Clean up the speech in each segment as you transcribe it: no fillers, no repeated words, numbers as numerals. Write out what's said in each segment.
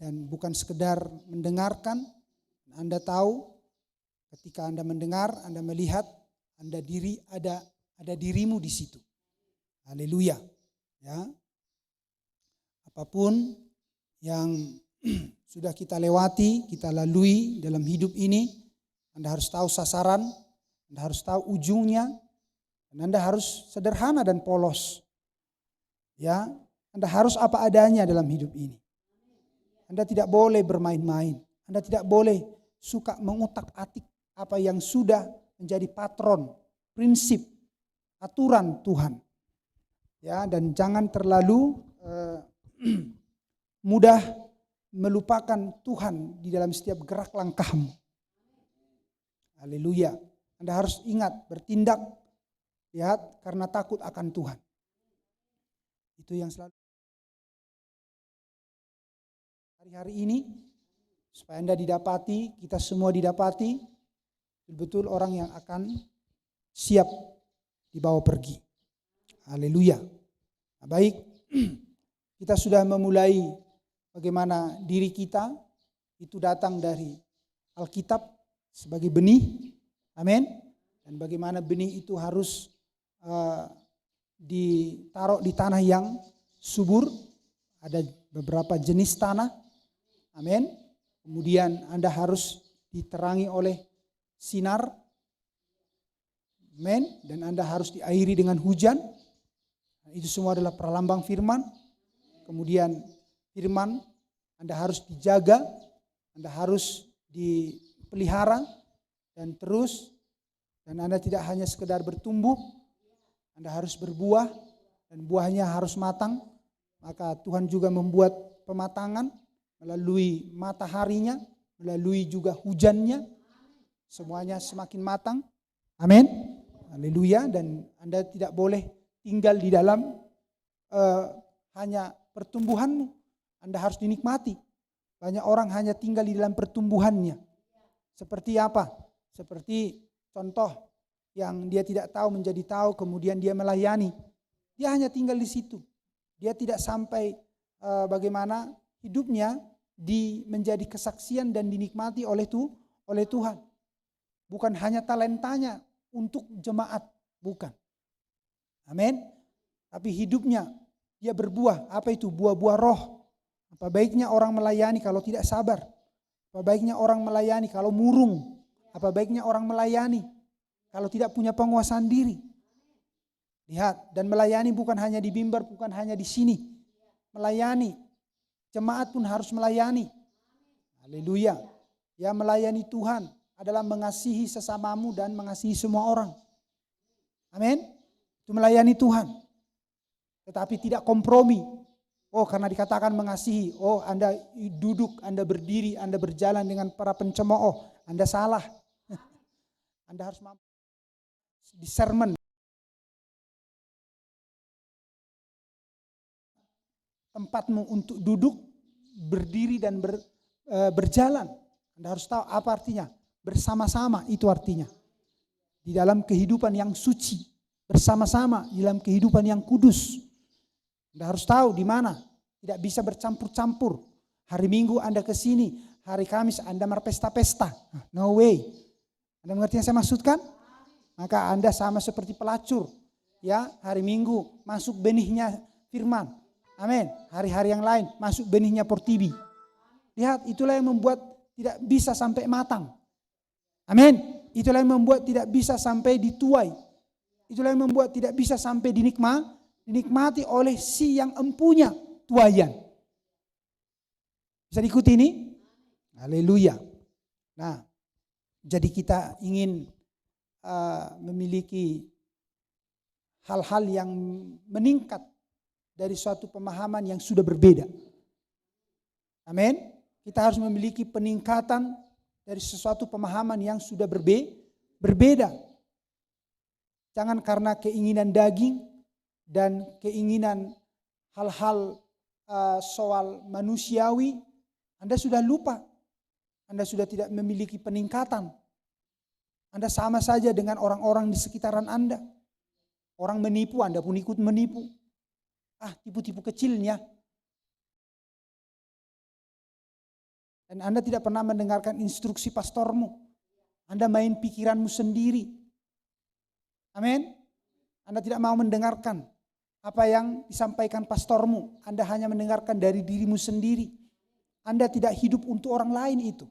dan bukan sekedar mendengarkan. Anda tahu ketika Anda mendengar, Anda melihat, ada dirimu di situ. Haleluya. Ya. Apapun yang sudah kita lewati, kita lalui dalam hidup ini, Anda harus tahu sasaran, Anda harus tahu ujungnya, dan Anda harus sederhana dan polos. Ya, Anda harus apa adanya dalam hidup ini. Anda tidak boleh bermain-main. Anda tidak boleh suka mengutak-atik apa yang sudah menjadi patron, prinsip, aturan Tuhan. Ya, dan jangan terlalu mudah melupakan Tuhan di dalam setiap gerak langkahmu. Haleluya. Anda harus ingat bertindak, lihat, karena takut akan Tuhan. Itu yang selalu hari-hari ini, supaya Anda didapati, kita semua didapati, betul-betul orang yang akan siap dibawa pergi. Haleluya. Nah, baik, kita sudah memulai bagaimana diri kita itu datang dari Alkitab sebagai benih. Amin. Dan bagaimana benih itu harus ditaruh di tanah yang subur. Ada beberapa jenis tanah. Amin. Kemudian Anda harus diterangi oleh sinar. Amin. Dan Anda harus diairi dengan hujan. Itu semua adalah pralambang firman. Kemudian firman Anda harus dijaga, Anda harus dipelihara dan terus, dan Anda tidak hanya sekedar bertumbuh, Anda harus berbuah dan buahnya harus matang. Maka Tuhan juga membuat pematangan melalui mataharinya, melalui juga hujannya, semuanya semakin matang. Amin. Haleluya. Dan Anda tidak boleh tinggal di dalam hanya pertumbuhanmu. Anda harus dinikmati. Banyak orang hanya tinggal di dalam pertumbuhannya. Seperti apa? Seperti contoh yang dia tidak tahu menjadi tahu, kemudian dia melayani. Dia hanya tinggal di situ. Dia tidak sampai bagaimana hidupnya menjadi kesaksian dan dinikmati oleh Tuhan. Bukan hanya talentanya untuk jemaat, bukan. Amin. Tapi hidupnya dia berbuah. Apa itu? Buah-buah roh. Apa baiknya orang melayani kalau tidak sabar? Apa baiknya orang melayani kalau murung? Apa baiknya orang melayani kalau tidak punya penguasaan diri? Lihat, dan melayani bukan hanya di mimbar, bukan hanya di sini. Melayani, jemaat pun harus melayani. Haleluya. Ya, melayani Tuhan adalah mengasihi sesamamu dan mengasihi semua orang. Amin. Itu melayani Tuhan. Tetapi tidak kompromi. Oh, karena dikatakan mengasihi. Oh, Anda duduk, Anda berdiri, Anda berjalan dengan para pencemooh. Anda salah. Anda harus mampu discernment. Tempatmu untuk duduk, berdiri dan berjalan. Anda harus tahu apa artinya. Bersama-sama itu artinya. Di dalam kehidupan yang suci. Bersama-sama di dalam kehidupan yang kudus. Anda harus tahu di mana. Tidak bisa bercampur-campur. Hari Minggu Anda ke sini, hari Kamis Anda berpesta-pesta. No way. Anda mengerti yang saya maksudkan? Maka Anda sama seperti pelacur. Ya, hari Minggu masuk benihnya firman. Amin. Hari-hari yang lain masuk benihnya portibi. Lihat, itulah yang membuat tidak bisa sampai matang. Amin. Itulah yang membuat tidak bisa sampai dituai. Itulah yang membuat tidak bisa sampai dinikmati oleh si yang empunya tuayan. Bisa diikuti ini? Haleluya. Nah, jadi kita ingin memiliki hal-hal yang meningkat dari suatu pemahaman yang sudah berbeda. Amin. Kita harus memiliki peningkatan dari sesuatu pemahaman yang sudah berbeda. Jangan karena keinginan daging dan keinginan hal-hal soal manusiawi, Anda sudah lupa. Anda sudah tidak memiliki peningkatan. Anda sama saja dengan orang-orang di sekitaran Anda. Orang menipu, Anda pun ikut menipu. Tipu-tipu kecilnya. Dan Anda tidak pernah mendengarkan instruksi pastormu. Anda main pikiranmu sendiri. Amin. Anda tidak mau mendengarkan apa yang disampaikan pastormu. Anda hanya mendengarkan dari dirimu sendiri. Anda tidak hidup untuk orang lain itu.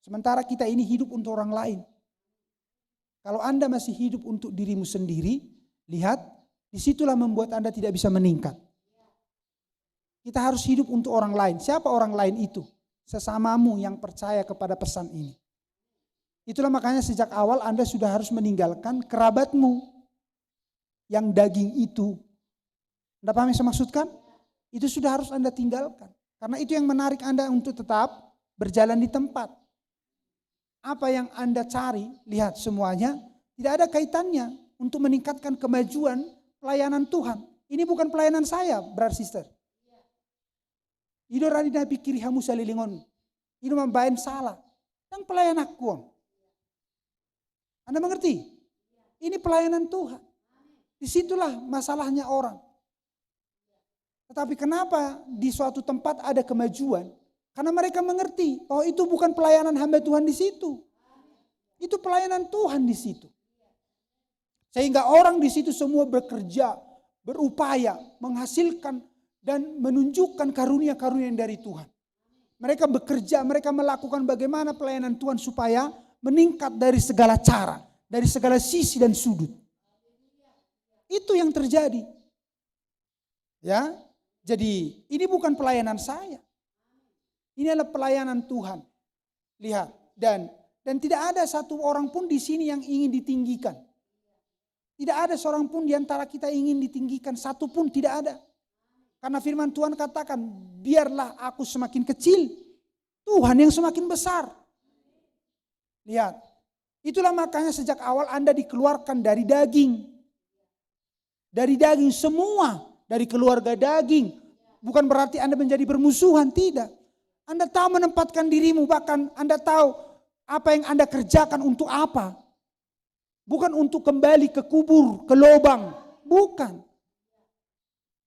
Sementara kita ini hidup untuk orang lain. Kalau Anda masih hidup untuk dirimu sendiri, lihat, disitulah membuat Anda tidak bisa meningkat. Kita harus hidup untuk orang lain. Siapa orang lain itu? Sesamamu yang percaya kepada pesan ini. Itulah makanya sejak awal Anda sudah harus meninggalkan kerabatmu yang daging itu. Anda paham yang saya maksudkan? Itu sudah harus Anda tinggalkan. Karena itu yang menarik Anda untuk tetap berjalan di tempat. Apa yang Anda cari, lihat semuanya tidak ada kaitannya untuk meningkatkan kemajuan pelayanan Tuhan. Ini bukan pelayanan saya, brother sister. Ido radi nabi kiri hamu salilingon. Ido membain salah. Yang pelayan aku. Anda mengerti? Ini pelayanan Tuhan. Disitulah masalahnya orang. Tetapi kenapa di suatu tempat ada kemajuan? Karena mereka mengerti bahwa itu bukan pelayanan hamba Tuhan di situ. Itu pelayanan Tuhan di situ. Sehingga orang di situ semua bekerja, berupaya, menghasilkan dan menunjukkan karunia-karunia yang dari Tuhan. Mereka bekerja, mereka melakukan bagaimana pelayanan Tuhan supaya meningkat dari segala cara, dari segala sisi dan sudut. Itu yang terjadi. Ya, jadi ini bukan pelayanan saya. Ini adalah pelayanan Tuhan. Lihat, dan tidak ada satu orang pun di sini yang ingin ditinggikan. Tidak ada seorang pun di antara kita ingin ditinggikan, satu pun tidak ada. Karena firman Tuhan katakan, biarlah aku semakin kecil, Tuhan yang semakin besar. Lihat, itulah makanya sejak awal Anda dikeluarkan dari daging. Dari daging semua, dari keluarga daging. Bukan berarti Anda menjadi bermusuhan, tidak. Anda tahu menempatkan dirimu, bahkan Anda tahu apa yang Anda kerjakan untuk apa. Bukan untuk kembali ke kubur, ke lubang. Bukan.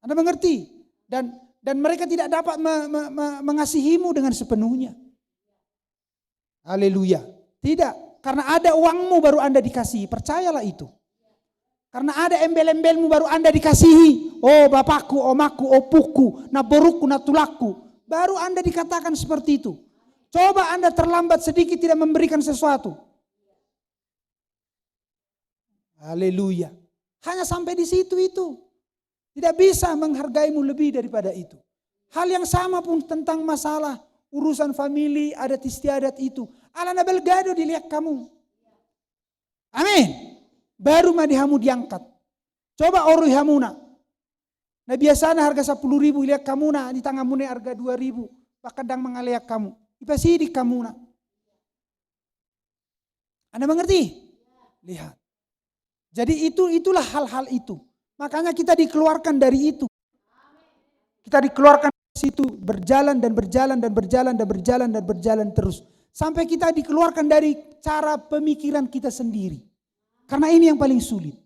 Anda mengerti? Dan mereka tidak dapat mengasihimu dengan sepenuhnya. Haleluya. Tidak. Karena ada uangmu baru Anda dikasihi. Percayalah itu. Karena ada embel-embelmu baru Anda dikasihi. Oh bapakku, omaku, opuku, naboruku, natulaku. Baru Anda dikatakan seperti itu. Coba Anda terlambat sedikit tidak memberikan sesuatu. Haleluya. Hanya sampai di situ itu. Tidak bisa menghargaimu lebih daripada itu. Hal yang sama pun tentang masalah urusan famili, adat istiadat itu. Ala nabel gado dilihat kamu. Amin. Baru madihamu diangkat. Coba orui hamuna. Nah biasanya harga 10.000 lihat kamu na di tanganmu harga 2.000. Pakadang mengaliak kamu. Ipasidik kamu na. Anda mengerti? Lihat. Jadi itulah hal-hal itu. Makanya kita dikeluarkan dari itu. Kita dikeluarkan dari situ, berjalan dan berjalan dan berjalan dan berjalan dan berjalan terus. Sampai kita dikeluarkan dari cara pemikiran kita sendiri. Karena ini yang paling sulit.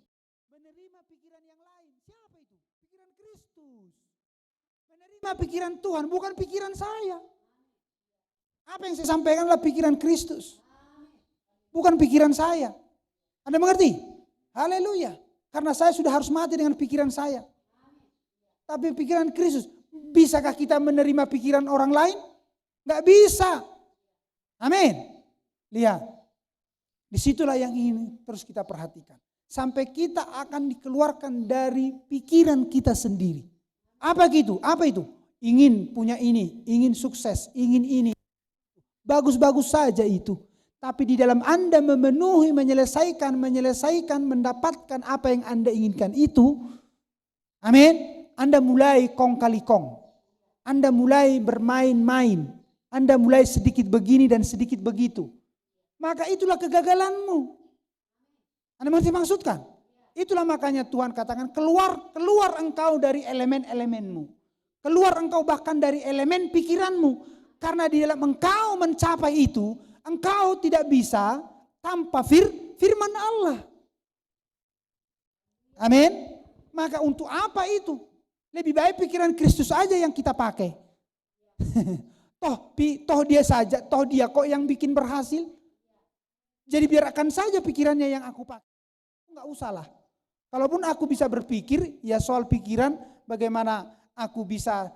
Menerima pikiran yang lain. Siapa itu? Pikiran Kristus. Menerima pikiran Tuhan, bukan pikiran saya. Apa yang saya sampaikan adalah pikiran Kristus. Bukan pikiran saya. Anda mengerti? Haleluya. Karena saya sudah harus mati dengan pikiran saya. Tapi pikiran Kristus, bisakah kita menerima pikiran orang lain? Enggak bisa. Amin. Lihat. Disitulah yang ingin terus kita perhatikan. Sampai kita akan dikeluarkan dari pikiran kita sendiri. Apa gitu? Apa itu? Ingin punya ini, ingin sukses, ingin ini. Bagus-bagus saja itu. Tapi di dalam Anda memenuhi, menyelesaikan, mendapatkan apa yang Anda inginkan itu. Amin. Anda mulai kong kali kong. Anda mulai bermain-main. Anda mulai sedikit begini dan sedikit begitu. Maka itulah kegagalanmu. Anda mengerti maksudkan? Itulah makanya Tuhan katakan keluar engkau dari elemen-elemenmu. Keluar engkau bahkan dari elemen pikiranmu. Karena di dalam engkau mencapai itu, engkau tidak bisa tanpa firman Allah. Amin. Maka untuk apa itu? Lebih baik pikiran Kristus aja yang kita pakai. Toh dia saja, toh dia kok yang bikin berhasil. Jadi biarkan saja pikirannya yang aku pakai. Enggak usah lah. Kalaupun aku bisa berpikir, ya soal pikiran bagaimana aku bisa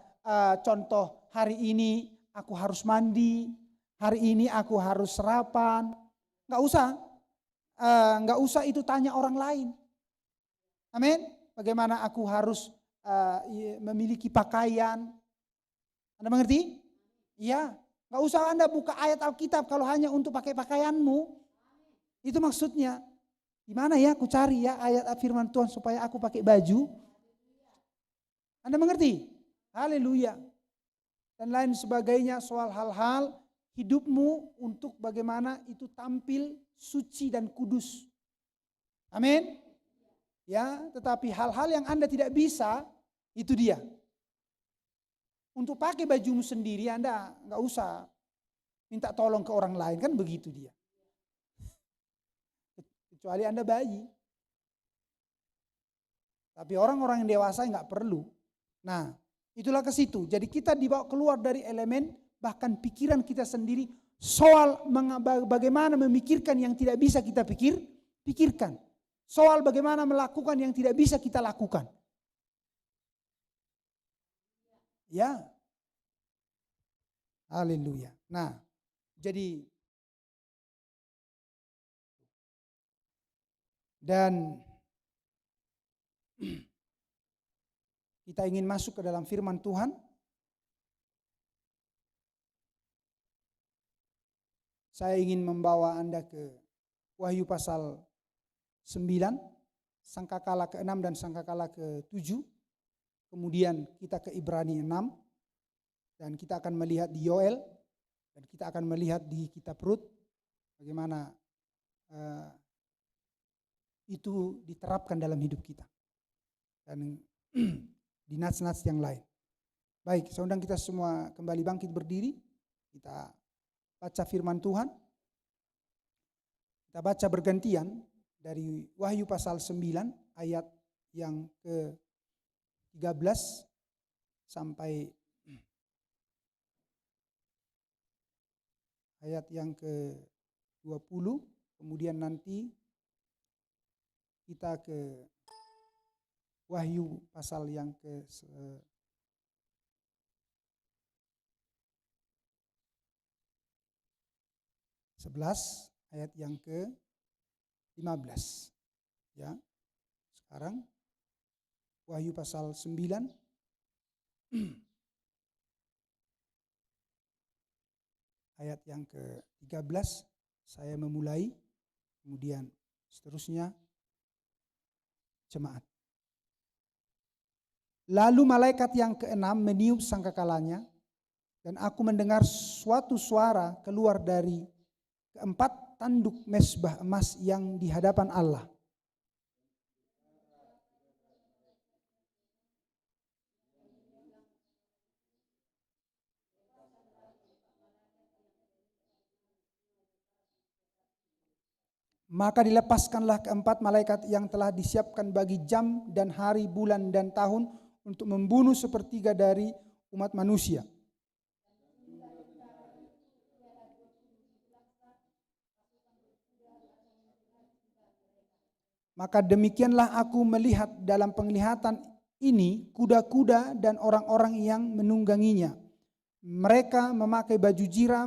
contoh hari ini aku harus mandi, hari ini aku harus sarapan. Enggak usah itu tanya orang lain. Amin. Bagaimana aku harus memiliki pakaian. Anda mengerti? Iya. Enggak usah Anda buka ayat Alkitab kalau hanya untuk pakai pakaianmu. Itu maksudnya. Gimana ya aku cari ya ayat firman Tuhan supaya aku pakai baju. Anda mengerti? Haleluya. Dan lain sebagainya soal hal-hal hidupmu untuk bagaimana itu tampil suci dan kudus. Amin. Ya, tetapi hal-hal yang Anda tidak bisa, itu dia. Untuk pakai bajumu sendiri Anda enggak usah minta tolong ke orang lain, kan begitu dia. Kecuali Anda bayi. Tapi orang-orang yang dewasa enggak perlu. Nah, itulah ke situ. Jadi kita dibawa keluar dari elemen bahkan pikiran kita sendiri soal bagaimana memikirkan yang tidak bisa kita pikirkan. Soal bagaimana melakukan yang tidak bisa kita lakukan. Ya. Haleluya. Nah, jadi dan kita ingin masuk ke dalam firman Tuhan. Saya ingin membawa Anda ke Wahyu pasal 9, sangkakala ke-6 dan sangkakala ke-7. Kemudian kita ke Ibrani 6 dan kita akan melihat di Yoel dan kita akan melihat di kitab Rut bagaimana itu diterapkan dalam hidup kita dan di nats-nats yang lain. Baik, saya undang kita semua kembali bangkit berdiri. Kita baca firman Tuhan. Kita baca bergantian dari Wahyu pasal 9 ayat yang ke-13 sampai ayat yang ke-20. Kemudian nanti kita ke Wahyu pasal yang ke-11 ayat yang ke-15. Ya. Sekarang Wahyu pasal 9 ayat yang ke-13 saya memulai, kemudian seterusnya jemaat. Lalu malaikat yang ke-6 meniup sangkakalanya dan aku mendengar suatu suara keluar dari keempat tanduk mezbah emas yang di hadapan Allah. Maka dilepaskanlah keempat malaikat yang telah disiapkan bagi jam dan hari, bulan dan tahun untuk membunuh sepertiga dari umat manusia. Maka demikianlah aku melihat dalam penglihatan ini kuda-kuda dan orang-orang yang menungganginya. Mereka memakai baju jira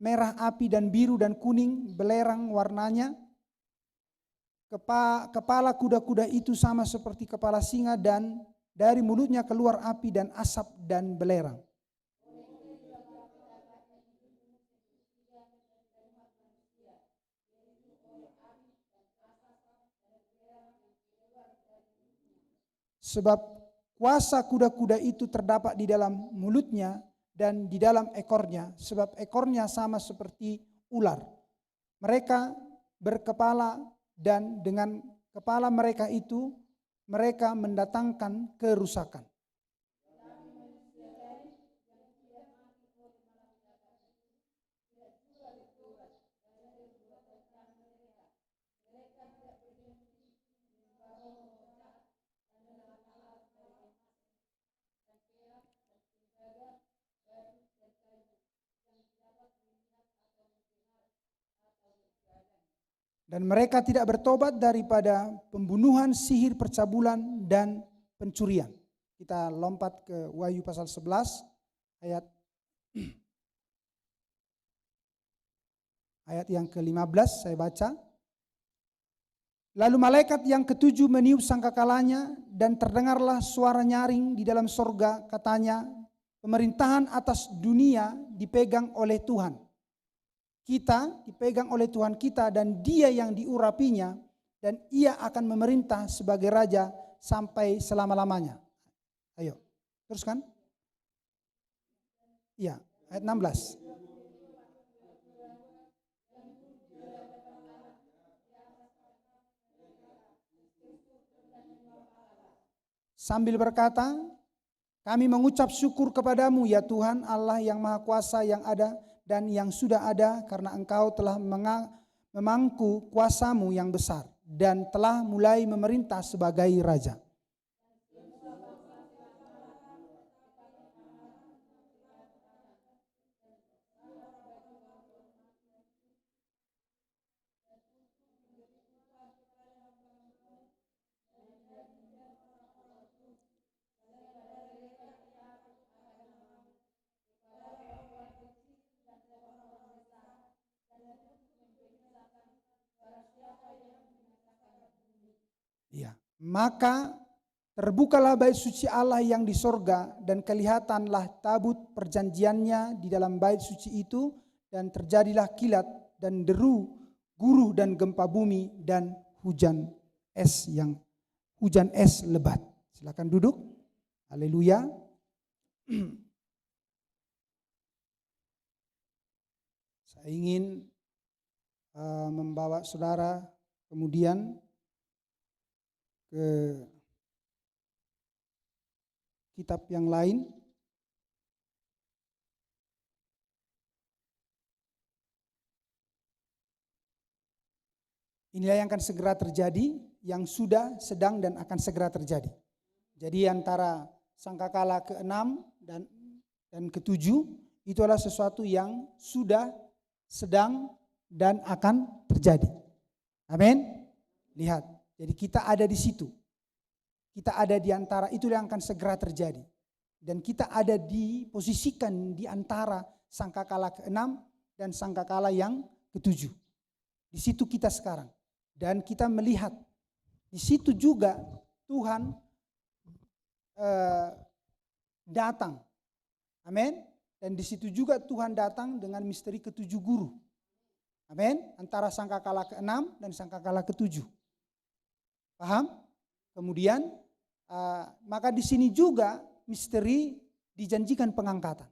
merah api dan biru dan kuning belerang warnanya. Kepala kuda-kuda itu sama seperti kepala singa dan dari mulutnya keluar api dan asap dan belerang. Sebab kuasa kuda-kuda itu terdapat di dalam mulutnya dan di dalam ekornya, sebab ekornya sama seperti ular. Mereka berkepala dan dengan kepala mereka itu mereka mendatangkan kerusakan. Dan mereka tidak bertobat daripada pembunuhan, sihir, percabulan, dan pencurian. Kita lompat ke Wahyu pasal 11 ayat yang ke-15 saya baca. Lalu malaikat yang ketujuh meniup sangkakalanya dan terdengarlah suara nyaring di dalam sorga, katanya, pemerintahan atas dunia dipegang oleh Tuhan. Kita dipegang oleh Tuhan kita dan Dia yang diurapinya, dan Ia akan memerintah sebagai raja sampai selama-lamanya. Ayo, teruskan. Iya, ayat 16. Sambil berkata, kami mengucap syukur kepadamu ya Tuhan Allah yang Maha Kuasa yang ada dan yang sudah ada, karena Engkau telah memangku kuasamu yang besar dan telah mulai memerintah sebagai raja. Ya, maka terbukalah bait suci Allah yang di sorga, dan kelihatanlah tabut perjanjiannya di dalam bait suci itu, dan terjadilah kilat dan deru, guruh dan gempa bumi dan hujan es lebat. Silakan duduk. Haleluya. Saya ingin membawa saudara kemudian ke kitab yang lain. Inilah yang akan segera terjadi, yang sudah, sedang, dan akan segera terjadi. Jadi antara sangkakala ke-6 dan ke-7 itu adalah sesuatu yang sudah, sedang, dan akan terjadi. Amin. Lihat, jadi kita ada di situ. Kita ada di antara, itu yang akan segera terjadi. Dan kita ada posisikan di antara sangkakala ke-6 dan sangkakala yang ke-7. Di situ kita sekarang. Dan kita melihat, di situ juga Tuhan datang. Amin. Dan di situ juga Tuhan datang dengan misteri ke-7 guru. Amin. Antara sangkakala ke-6 dan sangkakala ke-7. Paham? Kemudian maka di sini juga misteri dijanjikan pengangkatan.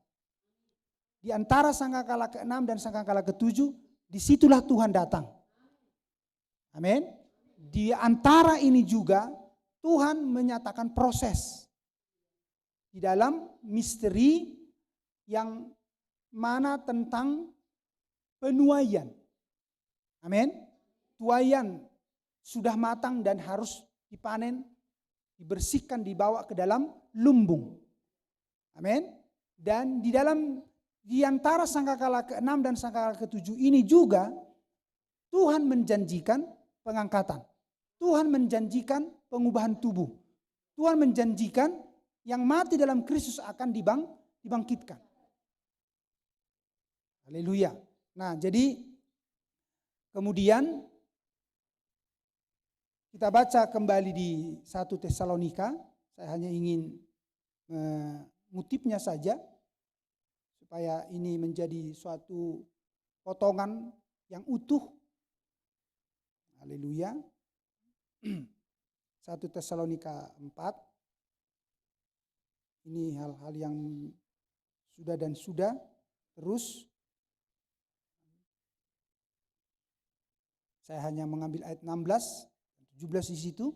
Di antara sangkakala ke-6 dan sangkakala ke-7, disitulah Tuhan datang. Amin. Di antara ini juga Tuhan menyatakan proses di dalam misteri yang mana tentang penuaian. Amin. Tuaian sudah matang dan harus dipanen, dibersihkan, dibawa ke dalam lumbung. Amin. Dan di antara sangkakala ke-6 dan sangkakala ke-7 ini juga Tuhan menjanjikan pengangkatan. Tuhan menjanjikan pengubahan tubuh. Tuhan menjanjikan yang mati dalam Kristus akan dibangkitkan. Haleluya. Nah, jadi kemudian kita baca kembali di 1 Tesalonika. Saya hanya ingin mengutipnya saja supaya ini menjadi suatu potongan yang utuh. Haleluya. 1 Tesalonika 4. Ini hal-hal yang sudah dan sudah. Terus saya hanya mengambil ayat 16, 17 di situ.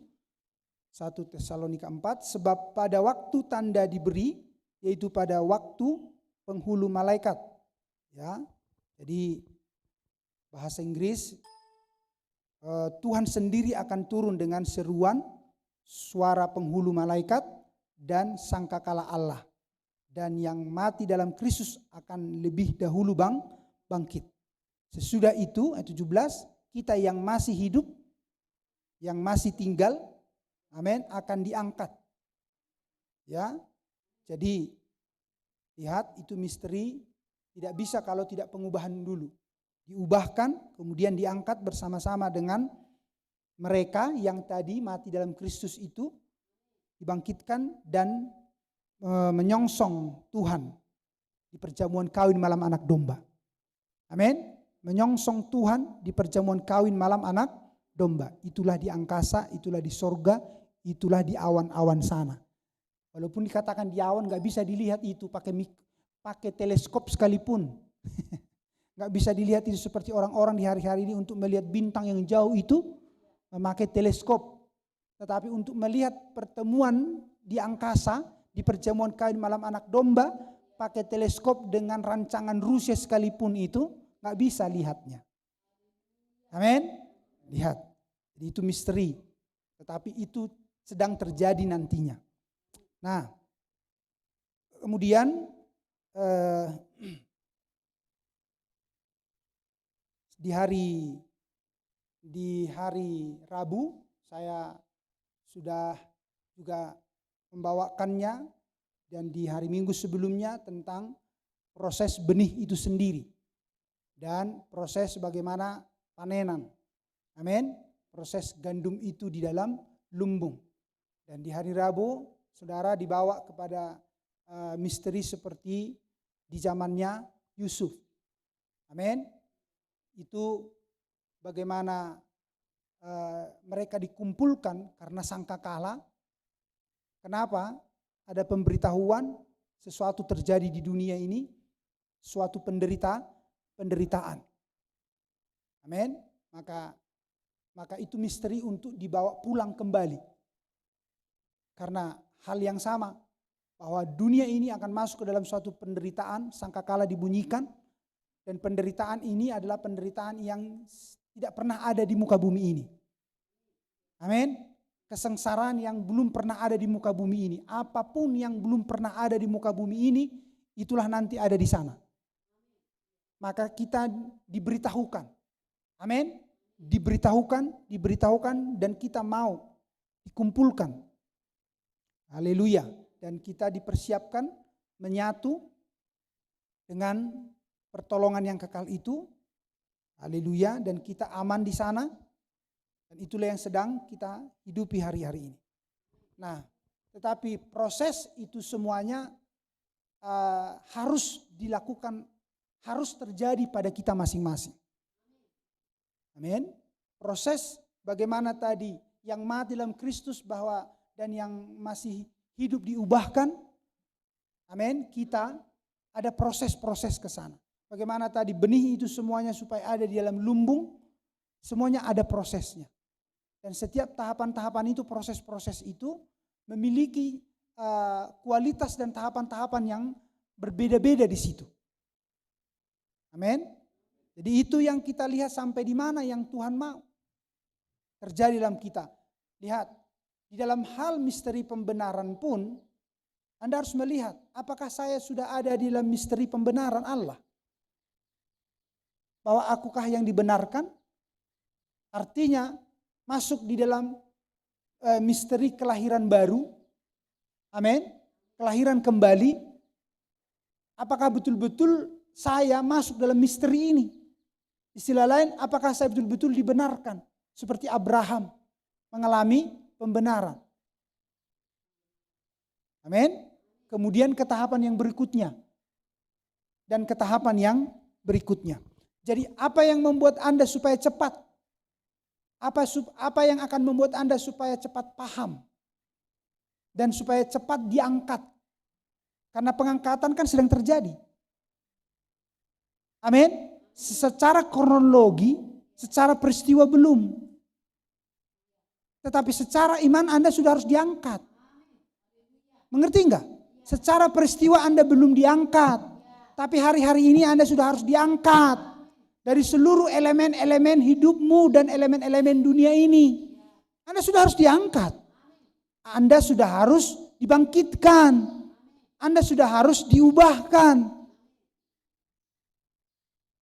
1 Tesalonika 4, sebab pada waktu tanda diberi, yaitu pada waktu penghulu malaikat. Ya. Jadi bahasa Inggris, Tuhan sendiri akan turun dengan seruan, suara penghulu malaikat, dan sangkakala Allah. Dan yang mati dalam Kristus akan lebih dahulu bangkit. Sesudah itu, ayat 17, kita yang masih hidup, yang masih tinggal, amin, akan diangkat. Ya, jadi lihat itu misteri, tidak bisa kalau tidak pengubahan dulu. Diubahkan, kemudian diangkat bersama-sama dengan mereka yang tadi mati dalam Kristus itu, dibangkitkan dan menyongsong Tuhan di perjamuan kawin malam anak domba. Amin. Menyongsong Tuhan di perjamuan kawin malam anak domba. Itulah di angkasa, itulah di sorga, itulah di awan-awan sana. Walaupun dikatakan di awan gak bisa dilihat itu pakai teleskop sekalipun. Gak bisa dilihat itu seperti orang-orang di hari-hari ini untuk melihat bintang yang jauh itu memakai teleskop. Tetapi untuk melihat pertemuan di angkasa, di perjamuan kawin malam anak domba, pakai teleskop dengan rancangan Rusia sekalipun itu gak bisa lihatnya. Amin. Lihat. Jadi itu misteri. Tetapi itu sedang terjadi nantinya. Nah, kemudian di hari Rabu saya sudah juga membawakannya, dan di hari Minggu sebelumnya tentang proses benih itu sendiri dan proses bagaimana panenan. Amin. Proses gandum itu di dalam lumbung. Dan di hari Rabu saudara dibawa kepada misteri seperti di zamannya Yusuf. Amin. Itu bagaimana mereka dikumpulkan karena sangka kalah. Kenapa? Ada pemberitahuan sesuatu terjadi di dunia ini, suatu penderitaan. Amin. Maka itu misteri untuk dibawa pulang kembali. Karena hal yang sama, bahwa dunia ini akan masuk ke dalam suatu penderitaan, sangkakala dibunyikan, dan penderitaan ini adalah penderitaan yang tidak pernah ada di muka bumi ini. Amin. Kesengsaraan yang belum pernah ada di muka bumi ini. Apapun yang belum pernah ada di muka bumi ini, itulah nanti ada di sana. Maka kita diberitahukan. Amin. Diberitahukan dan kita mau dikumpulkan. Haleluya. Dan kita dipersiapkan menyatu dengan pertolongan yang kekal itu. Haleluya. Dan kita aman di sana. Dan itulah yang sedang kita hidupi hari-hari ini. Nah, tetapi proses itu semuanya harus dilakukan, harus terjadi pada kita masing-masing. Amin. Proses bagaimana tadi yang mati dalam Kristus bahwa dan yang masih hidup diubahkan. Amin. Kita ada proses-proses ke sana. Bagaimana tadi benih itu semuanya supaya ada di dalam lumbung, semuanya ada prosesnya. Dan setiap tahapan-tahapan itu, proses-proses itu memiliki kualitas dan tahapan-tahapan yang berbeda-beda di situ. Amin. Jadi itu yang kita lihat sampai di mana yang Tuhan mau terjadi dalam kita. Lihat, di dalam hal misteri pembenaran pun Anda harus melihat apakah saya sudah ada di dalam misteri pembenaran Allah. Bahwa akukah yang dibenarkan? Artinya masuk di dalam misteri kelahiran baru. Amin. Kelahiran kembali. Apakah betul-betul saya masuk dalam misteri ini? Istilah lain, apakah saya betul-betul dibenarkan? Seperti Abraham mengalami pembenaran. Amin. Kemudian ke tahapan yang berikutnya. Dan ke tahapan yang berikutnya. Jadi apa yang membuat Anda supaya cepat? Apa yang akan membuat Anda supaya cepat paham? Dan supaya cepat diangkat? Karena pengangkatan kan sedang terjadi. Amin. Secara kronologi, secara peristiwa belum. Tetapi secara iman Anda sudah harus diangkat. Mengerti enggak? Secara peristiwa Anda belum diangkat. Tapi hari-hari ini Anda sudah harus diangkat. Dari seluruh elemen-elemen hidupmu dan elemen-elemen dunia ini. Anda sudah harus diangkat. Anda sudah harus dibangkitkan. Anda sudah harus diubahkan.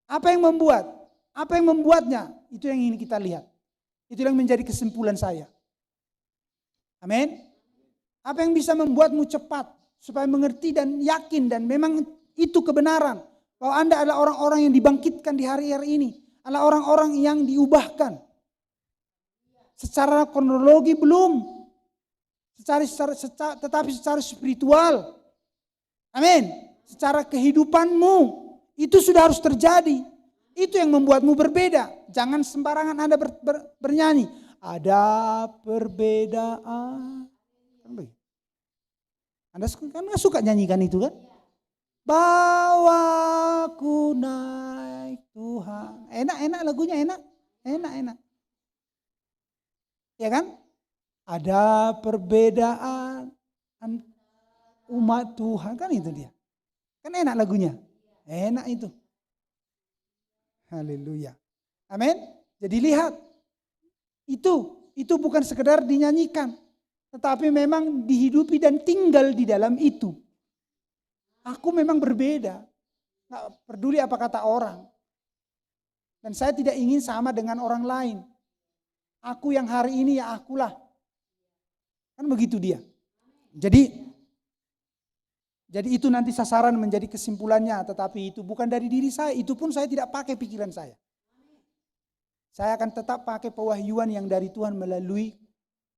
Apa yang membuat? Apa yang membuatnya? Itu yang ingin kita lihat. Itu yang menjadi kesimpulan saya. Amin. Apa yang bisa membuatmu cepat supaya mengerti dan yakin dan memang itu kebenaran bahwa Anda adalah orang-orang yang dibangkitkan di hari-hari ini, adalah orang-orang yang diubahkan. Secara kronologi belum, tetapi secara spiritual. Amin. Secara kehidupanmu itu sudah harus terjadi. Itu yang membuatmu berbeda. Jangan sembarangan Anda bernyanyi. Ada perbedaan. Anda kan suka nyanyikan itu kan? Bawaku naik Tuhan. Enak lagunya, enak. Ya kan? Ada perbedaan umat Tuhan, kan itu dia. Kan enak lagunya. Enak itu. Haleluya. Amin. Jadi lihat. Itu bukan sekedar dinyanyikan. Tetapi memang dihidupi dan tinggal di dalam itu. Aku memang berbeda. Gak peduli apa kata orang. Dan saya tidak ingin sama dengan orang lain. Aku yang hari ini ya akulah. Kan begitu dia. Jadi itu nanti sasaran menjadi kesimpulannya. Tetapi itu bukan dari diri saya. Itu pun saya tidak pakai pikiran saya. Saya akan tetap pakai pewahyuan yang dari Tuhan melalui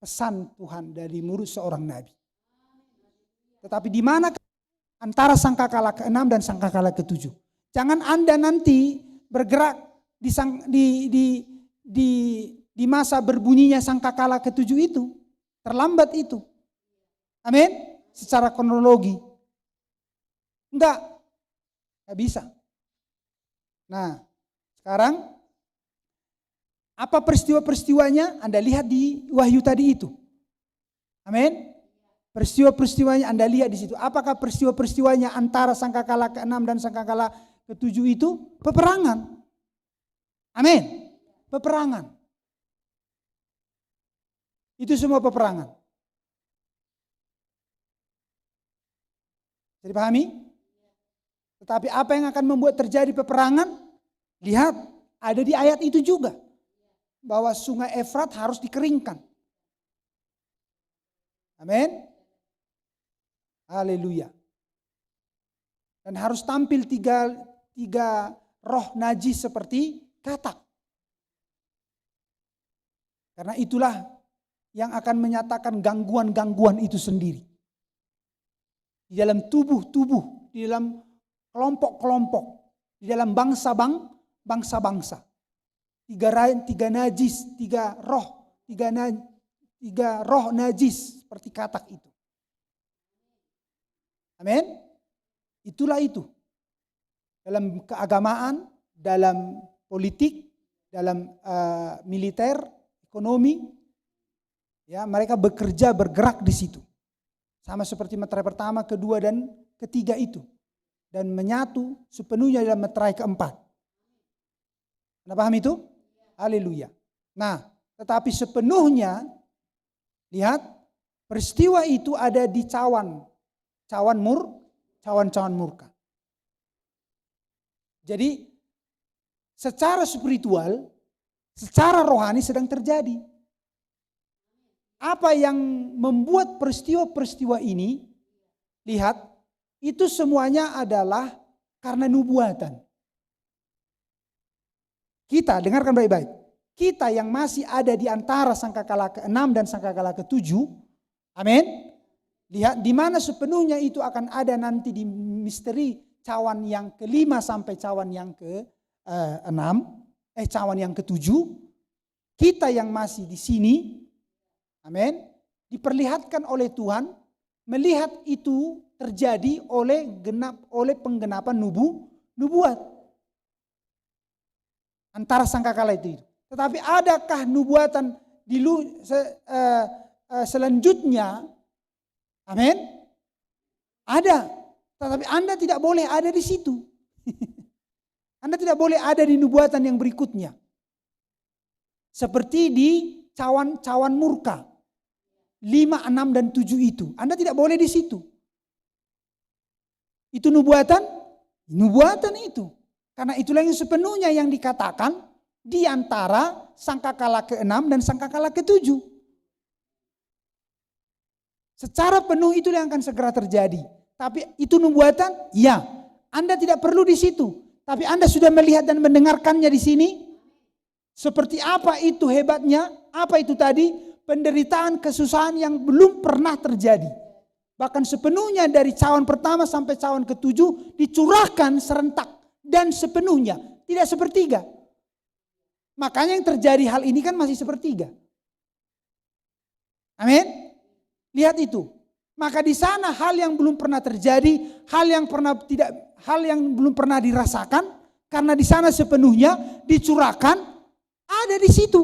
pesan Tuhan dari murid seorang nabi. Tetapi di mana antara sangkakala ke-6 dan sangkakala ke-7? Jangan Anda nanti bergerak di masa berbunyinya sangkakala ke-7 itu. Terlambat itu. Amin. Secara kronologi. Enggak bisa. Nah, sekarang apa peristiwa-peristiwanya? Anda lihat di Wahyu tadi itu. Amin. Peristiwa-peristiwanya Anda lihat di situ. Apakah peristiwa-peristiwanya antara sangkakala ke-6 dan sangkakala ke-7 itu? Peperangan. Amin. Peperangan. Itu semua peperangan. Jadi pahami? Tetapi apa yang akan membuat terjadi peperangan? Lihat, ada di ayat itu juga. Bahwa sungai Efrat harus dikeringkan. Amin. Haleluya. Dan harus tampil tiga roh najis seperti katak. Karena itulah yang akan menyatakan gangguan-gangguan itu sendiri. Di dalam tubuh-tubuh, di dalam kelompok-kelompok, di dalam bangsa-bangsa. Tiga najis, tiga roh najis seperti katak itu. Amin. Itulah itu. Dalam keagamaan, dalam politik, dalam militer, ekonomi, ya mereka bekerja bergerak di situ. Sama seperti meterai pertama, kedua dan ketiga itu. Dan menyatu sepenuhnya dalam meterai keempat. Anda paham itu? Haleluya. Nah, tetapi sepenuhnya, lihat, peristiwa itu ada di cawan murka. Jadi, secara spiritual, secara rohani sedang terjadi. Apa yang membuat peristiwa-peristiwa ini, lihat, itu semuanya adalah karena nubuatan. Kita, dengarkan baik-baik. Kita yang masih ada di antara sangkakala ke-6 dan sangkakala ke-7, amin. Lihat di mana sepenuhnya itu akan ada nanti di misteri cawan yang ke-5 sampai cawan yang ke-6, cawan yang ke-7. Kita yang masih di sini, amin, diperlihatkan oleh Tuhan, melihat itu terjadi oleh penggenapan nubuat. Antara sangkakala itu. Tetapi adakah nubuatan selanjutnya? Amin. Ada. Tetapi Anda tidak boleh ada di situ. Anda tidak boleh ada di nubuatan yang berikutnya. Seperti di cawan murka. 5, 6, dan 7 itu. Anda tidak boleh di situ. Itu nubuatan itu. Karena itulah yang sepenuhnya yang dikatakan di antara sangkakala ke-6 dan sangkakala ke-7. Secara penuh itu yang akan segera terjadi. Tapi itu nubuatan? Ya. Anda tidak perlu di situ. Tapi Anda sudah melihat dan mendengarkannya di sini. Seperti apa itu hebatnya? Apa itu tadi? Penderitaan, kesusahan yang belum pernah terjadi. Bahkan sepenuhnya dari cawan pertama sampai cawan ke-7 dicurahkan serentak. Dan sepenuhnya. Tidak sepertiga. Makanya yang terjadi hal ini kan masih sepertiga. Amin. Lihat itu. Maka di sana hal yang belum pernah terjadi, hal yang belum pernah dirasakan, karena di sana sepenuhnya dicurahkan ada di situ.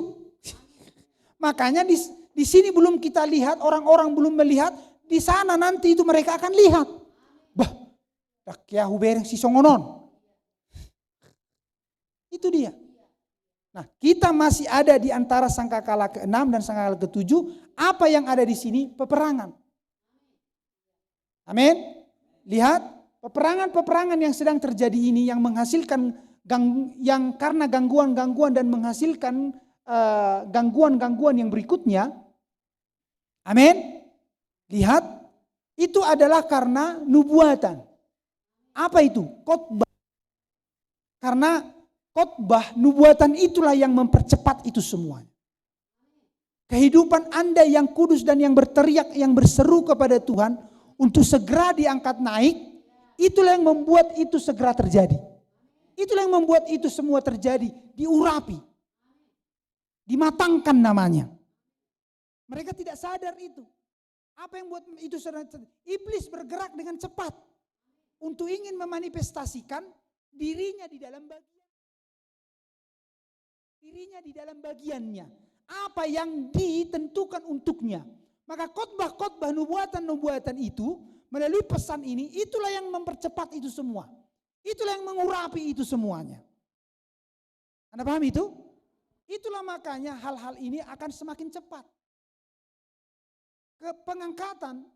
Makanya di sini belum kita lihat, orang-orang belum melihat, di sana nanti itu mereka akan lihat. Bah, dakyahu bereng si songonon. Itu dia. Nah, kita masih ada di antara sangkakala ke-6 dan sangkakala ke-7. Apa yang ada di sini? Peperangan. Amin. Lihat, peperangan-peperangan yang sedang terjadi ini yang menghasilkan yang karena gangguan-gangguan dan menghasilkan gangguan-gangguan yang berikutnya. Amin. Lihat, itu adalah karena nubuatan. Apa itu? Khotbah. Karena khotbah, nubuatan itulah yang mempercepat itu semua. Kehidupan Anda yang kudus dan yang berteriak, yang berseru kepada Tuhan untuk segera diangkat naik, itulah yang membuat itu segera terjadi. Itulah yang membuat itu semua terjadi, diurapi, dimatangkan namanya. Mereka tidak sadar itu. Apa yang buat itu sedang terjadi? Iblis bergerak dengan cepat untuk ingin memanifestasikan dirinya di dalam bagiannya. Apa yang ditentukan untuknya. Maka khotbah-khotbah nubuatan-nubuatan itu melalui pesan ini, itulah yang mempercepat itu semua. Itulah yang mengurapi itu semuanya. Anda paham itu? Itulah makanya hal-hal ini akan semakin cepat. Pengangkatan,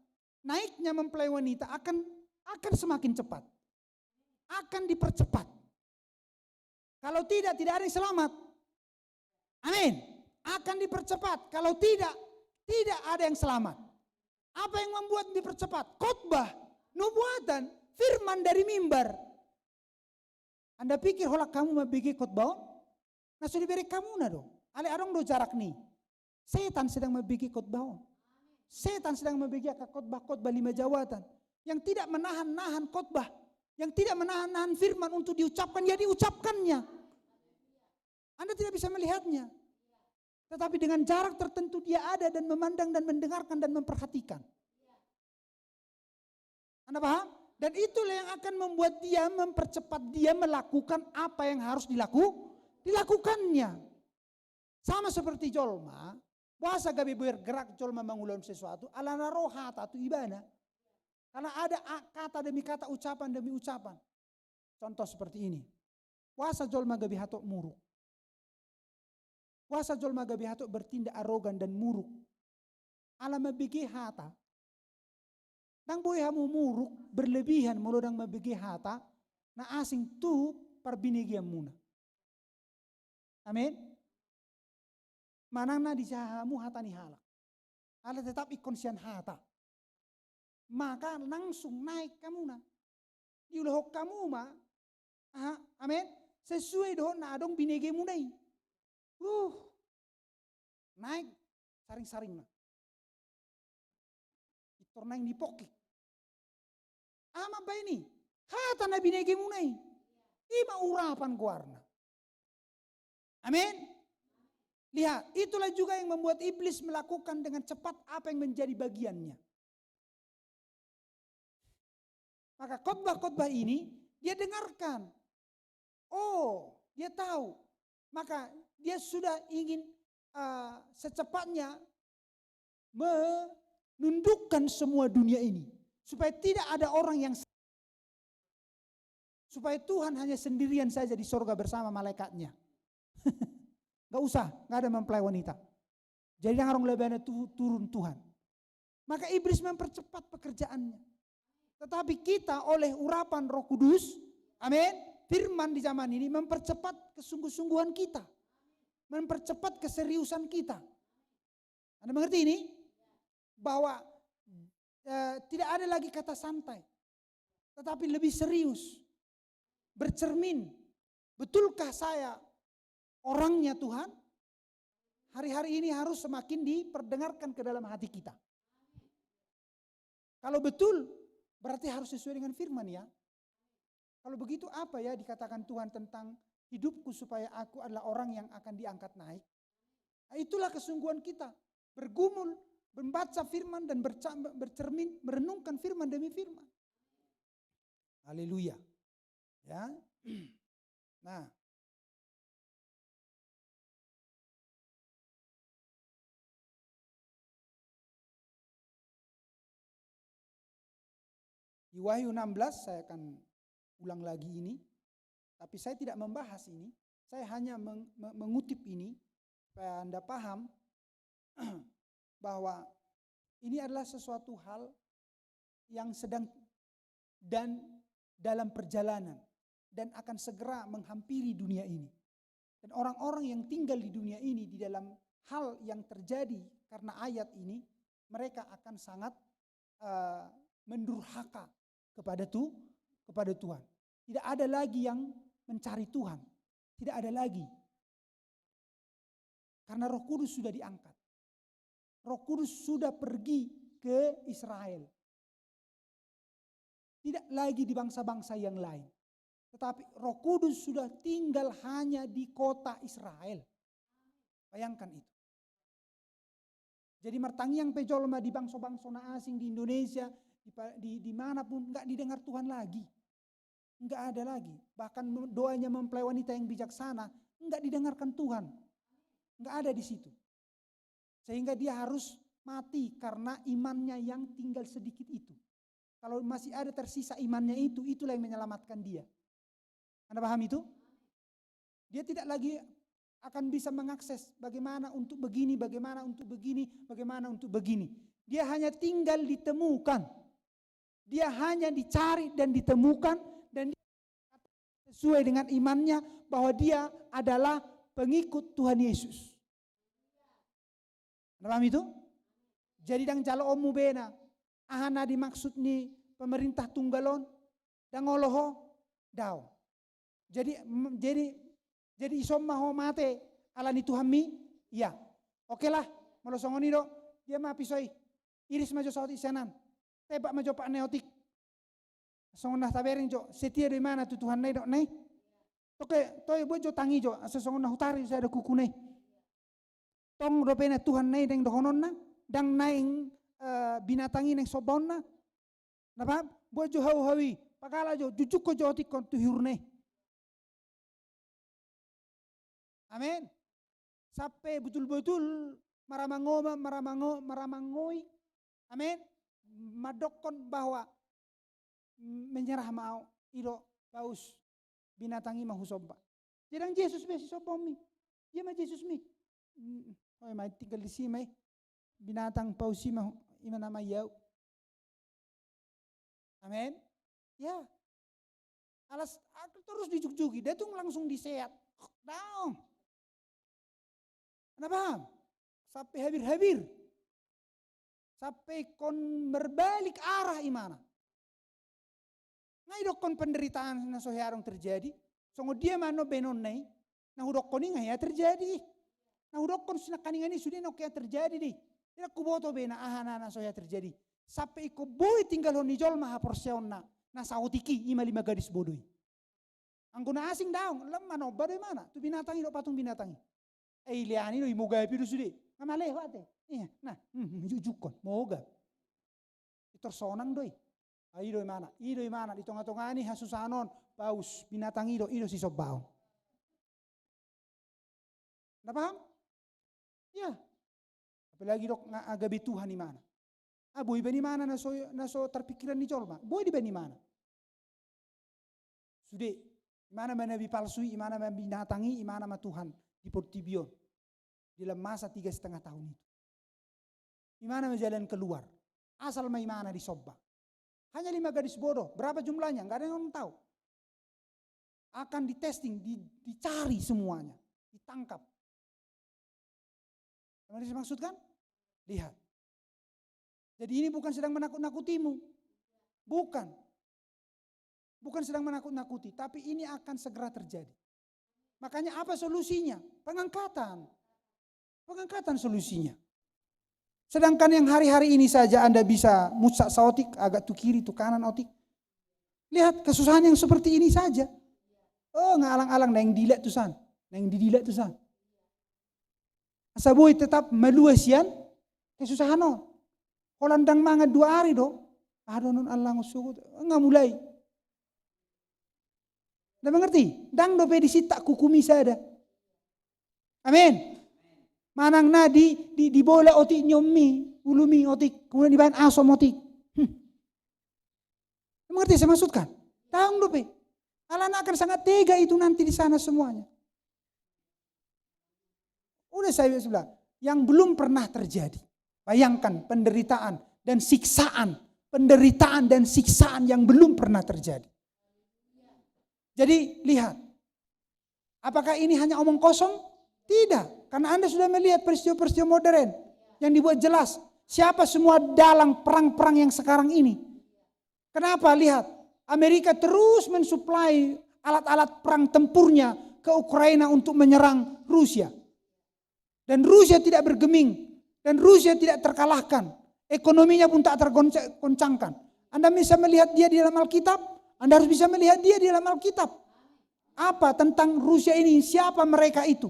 naiknya mempelai wanita akan semakin cepat. Akan dipercepat. Kalau tidak ada yang selamat. Amin. Akan dipercepat. Kalau tidak ada yang selamat. Apa yang membuat dipercepat? Khotbah, nubuatan, firman dari mimbar. Anda pikir holak kamu mau bikin khotbah? Nah sudah beri kamu na dong. Ale adong do jarak nih. Setan sedang membikin khotbah. Setan sedang membikin khotbah 5 jawatan. Yang tidak menahan-nahan khotbah. Yang tidak menahan-nahan firman untuk diucapkan, ya diucapkannya. Anda tidak bisa melihatnya. Tetapi dengan jarak tertentu dia ada dan memandang dan mendengarkan dan memperhatikan. Anda paham? Dan itulah yang akan membuat dia mempercepat dia melakukan apa yang harus dilakukannya. Sama seperti jolma, puasa gabi bergerak jolma mengulang sesuatu, alana roha atau ibana. Karena ada kata demi kata, ucapan demi ucapan. Contoh seperti ini. Puasa jolma gabi hatok muruk. Puasa jolma gabi hatok bertindak arogan dan muruk. Alam mabigi hata. Nang boy hamu muruk berlebihan mulodang mabigi hata na asing tu parbinigian muna. Amin. Manang na di jahamu hata ni halak. Ala tetap ikon sian hata. Maka langsung naik kamu na. Diulohok kamu ma. Amin. Sesuai doon na adong binigi mo na. Naik saring-saring na. Itor na yung dipokik. Ama ba ini? Hata na binigi mo na. Ima urapan kuarna. Amin. Lihat, itulah juga yang membuat iblis melakukan dengan cepat apa yang menjadi bagiannya. Maka khotbah-khotbah ini dia dengarkan. Oh, dia tahu. Maka dia sudah ingin secepatnya menundukkan semua dunia ini. Supaya tidak ada orang yang supaya Tuhan hanya sendirian saja di surga bersama malaikatnya. Gak usah, gak ada mempelai wanita. Jadi yang orang lebihnya turun Tuhan. Maka iblis mempercepat pekerjaannya. Tetapi kita oleh urapan Roh Kudus, amin, firman di zaman ini mempercepat kesungguh-sungguhan kita. mempercepat keseriusan kita. Anda mengerti ini? Bahwa tidak ada lagi kata santai, tetapi lebih serius. Bercermin, betulkah saya orangnya Tuhan? Hari-hari ini harus semakin diperdengarkan ke dalam hati kita. Kalau betul, berarti harus sesuai dengan firman ya. Kalau begitu apa ya dikatakan Tuhan tentang hidupku supaya aku adalah orang yang akan diangkat naik. Nah, itulah kesungguhan kita. Bergumul, membaca firman dan bercermin, merenungkan firman demi firman. Haleluya. Ya. Nah. Di Wahyu 16 saya akan ulang lagi ini. Tapi saya tidak membahas ini. Saya hanya mengutip ini supaya Anda paham bahwa ini adalah sesuatu hal yang sedang dan dalam perjalanan dan akan segera menghampiri dunia ini. Dan orang-orang yang tinggal di dunia ini di dalam hal yang terjadi karena ayat ini, mereka akan sangat mendurhaka kepada Tuhan. Tidak ada lagi yang mencari Tuhan. Tidak ada lagi. Karena Roh Kudus sudah diangkat. Roh Kudus sudah pergi ke Israel. Tidak lagi di bangsa-bangsa yang lain. Tetapi Roh Kudus sudah tinggal hanya di kota Israel. Bayangkan itu. Jadi martangiang pejolma di bangsa-bangsa asing di Indonesia, di manapun enggak didengar Tuhan lagi. Enggak ada lagi. Bahkan doanya mempelai wanita yang bijaksana enggak didengarkan Tuhan. Enggak ada di situ. Sehingga dia harus mati karena imannya yang tinggal sedikit itu. Kalau masih ada tersisa imannya itu, itulah yang menyelamatkan dia. Anda paham itu? Dia tidak lagi akan bisa mengakses bagaimana untuk begini, bagaimana untuk begini, bagaimana untuk begini. Dia hanya tinggal ditemukan. Dia hanya dicari dan ditemukan dan sesuai dengan imannya bahwa dia adalah pengikut Tuhan Yesus. Anda paham itu? Jadi dang jalo omu bena, ahana dimaksud ni pemerintah tunggalon, dang oloho daw. Jadi isom maho mate alani Tuhan mi, iya. Oke lah, molosongoni do, dia ma pisoi, iris majo saut isanan, tebak majo pak neotik. Songon nah taberin jo, setia di mana tu Tuhan nei dok nei. Oke, toy buat jo tangi jo, sesongon nah utari saya ada kuku nei. Tong dopena Tuhan nei deng dohonon na, dang naing binatangi neng sobon na. Napa? Buat jo hawi, pakala jo, jujuk ko jo otik kon tu hiurne. Amin. Sampai betul-betul maramangoi. Amin. Madokon bahwa menyerah mau ilo paus binatangi mahu sobba. Jadi Yesus besi sobomi. Dia mah Yesus mi. Oh mai tinggal di sini mai binatang pausi mah ima nama yau. Amin. Ya. Alas aku terus dijuk-juki, dia tuh langsung disehat. Daung. Kenapa? Sampai habir-habir. Sampai kon berbalik arah imana. Ngai dokon penderitaan na soharong terjadi. Songo dia mano benon nai. Nah udokon ini ya terjadi. Nah udokon sina kaningani sudah no kaya terjadi di. Tidak kuboto bena ahana soya terjadi. Sampai iko boy tinggal honi jol maha porseon na. Na sautiki 5 gadis bodoi. Angguna asing daung. Lemah no badai mana? Tu binatangi do patung binatangi. Liani do imoga pidu sudah. Ngamale wate. Iya. Nah jujukon. Moga. Itu sonang doi. Ido mana? Di tengah-tengah ini hasusanon paus binatang ido si sobbao. Nggak paham? Ya. Apalagi dok agabi Tuhan di mana? Boy di mana naso terpikiran di colma? Boy di mana? Sudah. Mana nabi palsui, mana binatangi, mana ma Tuhan di Portibion dalam masa 3,5 tahun itu. Di mana jalan keluar? Asal mana di Sobba. Hanya 5 gadis bodoh. Berapa jumlahnya? Enggak ada yang tahu. Akan ditesting, dicari semuanya. Ditangkap. Yang dimaksudkan? Lihat. Jadi ini bukan sedang menakut-nakutimu. Bukan. Bukan sedang menakut-nakuti, tapi ini akan segera terjadi. Makanya apa solusinya? Pengangkatan. Pengangkatan solusinya. Sedangkan yang hari-hari ini saja Anda bisa musak saotik, agak tu kiri, tu kanan otik. Lihat kesusahan yang seperti ini saja. Oh, ngalang-alang na yang dilat tu san, na yang didilat tu san. Asabui tetap meluasian kesusahan no. Kolandang mangat 2 hari do. Aduh non Allah ngusugut, enggak mulai. Anda mengerti? Dang dope disita kukumi sada. Amin. Manang na di bola otik nyomi, ulumi otik, kemudian dibahan asom otik. Mengerti saya maksudkan? Dang dope. Allah akan sangat tega itu nanti di sana semuanya. Udah saya bilang, yang belum pernah terjadi. Bayangkan penderitaan dan siksaan. Penderitaan dan siksaan yang belum pernah terjadi. Jadi lihat. Apakah ini hanya omong kosong? Tidak. Karena Anda sudah melihat peristiwa-peristiwa modern. Yang dibuat jelas. Siapa semua dalang perang-perang yang sekarang ini. Kenapa? Lihat. Amerika terus mensuplai alat-alat perang tempurnya ke Ukraina untuk menyerang Rusia. Dan Rusia tidak bergeming. Dan Rusia tidak terkalahkan. Ekonominya pun tak tergoncangkan. Anda bisa melihat dia di dalam Alkitab. Anda harus bisa melihat dia di dalam Alkitab. Apa tentang Rusia ini? Siapa mereka itu?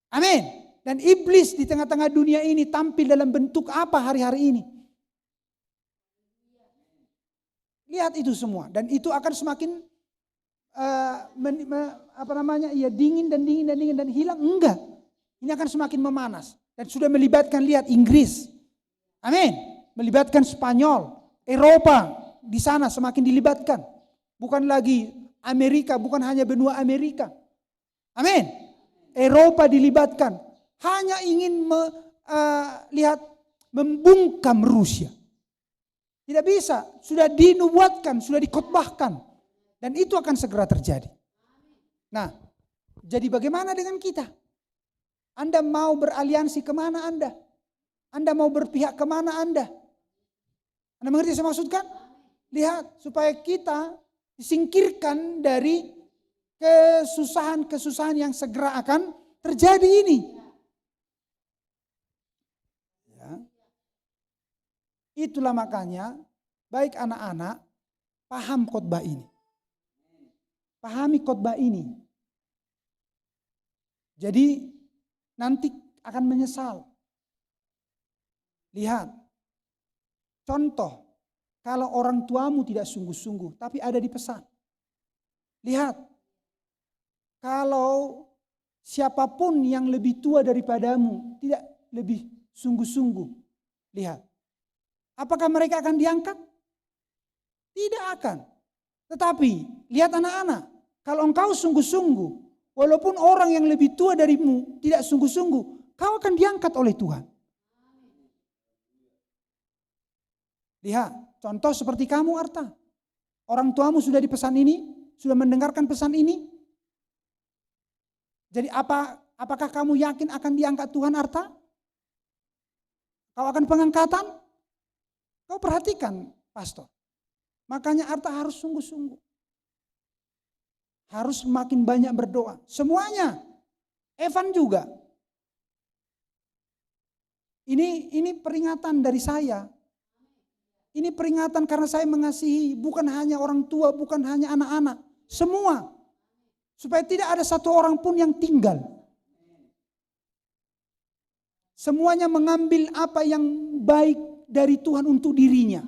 Amin. Dan iblis di tengah-tengah dunia ini tampil dalam bentuk apa hari-hari ini? Lihat itu semua. Dan itu akan semakin dingin dan hilang. Enggak. Ini akan semakin memanas. Dan sudah melibatkan, lihat, Inggris. Amin. Melibatkan Spanyol. Eropa di sana semakin dilibatkan. Bukan lagi Amerika, bukan hanya benua Amerika. Amin. Eropa dilibatkan. Hanya ingin membungkam Rusia. Tidak bisa. Sudah dinubuatkan, sudah dikotbahkan. Dan itu akan segera terjadi. Nah, jadi bagaimana dengan kita? Anda mau beraliansi kemana Anda? Anda mau berpihak kemana Anda? Anda mengerti saya maksudkan? Lihat, supaya kita disingkirkan dari kesusahan-kesusahan yang segera akan terjadi ini. Ya. Itulah makanya, baik anak-anak, paham khotbah ini. Pahami khotbah ini. Jadi, nanti akan menyesal. Lihat, contoh, kalau orang tuamu tidak sungguh-sungguh, tapi ada di pesan. Lihat, kalau siapapun yang lebih tua daripadamu, tidak lebih sungguh-sungguh. Lihat, apakah mereka akan diangkat? Tidak akan. Tetapi, lihat anak-anak, kalau engkau sungguh-sungguh, walaupun orang yang lebih tua darimu tidak sungguh-sungguh, kau akan diangkat oleh Tuhan. Lihat, contoh seperti kamu Arta. Orang tuamu sudah di pesan ini, sudah mendengarkan pesan ini. Jadi apakah kamu yakin akan diangkat Tuhan Arta? Kau akan pengangkatan? Kau perhatikan pastor. Makanya Arta harus sungguh-sungguh. Harus makin banyak berdoa. Semuanya. Evan juga. Ini peringatan dari saya. Ini peringatan karena saya mengasihi bukan hanya orang tua, bukan hanya anak-anak. Semua. Supaya tidak ada satu orang pun yang tinggal. Semuanya mengambil apa yang baik dari Tuhan untuk dirinya.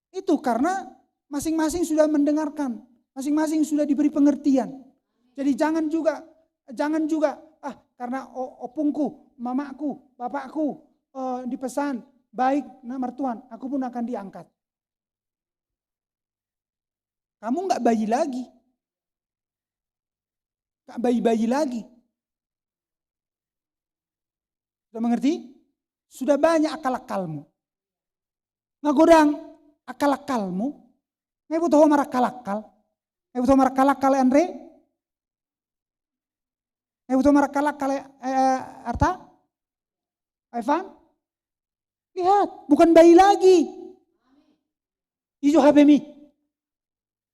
Itu karena masing-masing sudah mendengarkan. Masing-masing sudah diberi pengertian. Jadi jangan juga karena opungku, mamaku, bapakku dipesan baik nama Tuhan, aku pun akan diangkat. Kamu enggak bayi lagi. Enggak bayi-bayi lagi. Sudah mengerti? Sudah banyak akal-akalmu. Ngagodang akal-akalmu. Ngai butuh marah akal-akal. Ngai butuh marah akal-akal Andre. Buto marakalakal arta? Evan? Lihat, bukan bayi lagi. Ijo habemi.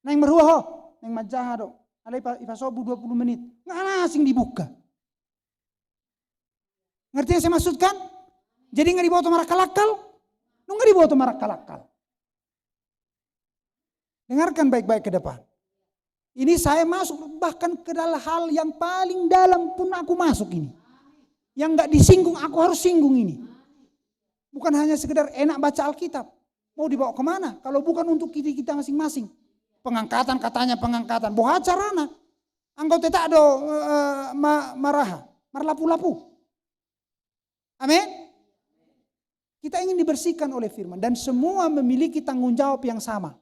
Neng merua ho, neng majaha do. Ada ipasobu 20 menit. Nggak asing dibuka. Ngerti yang saya maksudkan? Jadi nggak dibawa marakalakal? Nggak dibawa marakalakal. Dengarkan baik-baik ke depan. Ini saya masuk bahkan ke dalam hal yang paling dalam pun aku masuk ini. Yang nggak disinggung aku harus singgung ini. Bukan hanya sekedar enak baca Alkitab. Mau dibawa kemana? Kalau bukan untuk kita masing-masing. Pengangkatan katanya pengangkatan. Boha carana. Anggota tak ada maraha. Marlapu-lapu. Amin. Kita ingin dibersihkan oleh firman. Dan semua memiliki tanggung jawab yang sama.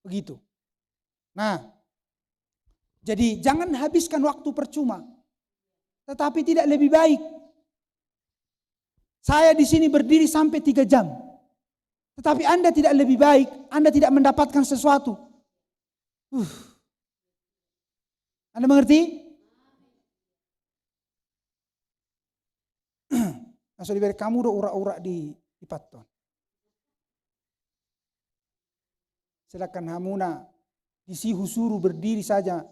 Begitu. Nah, jadi jangan habiskan waktu percuma. Tetapi tidak lebih baik. Saya di sini berdiri sampai 3 jam. Tetapi Anda tidak lebih baik. Anda tidak mendapatkan sesuatu. Anda mengerti? Masuk diberi kamu udah urak-urak di paton. Silakan hamuna disi suruh berdiri saja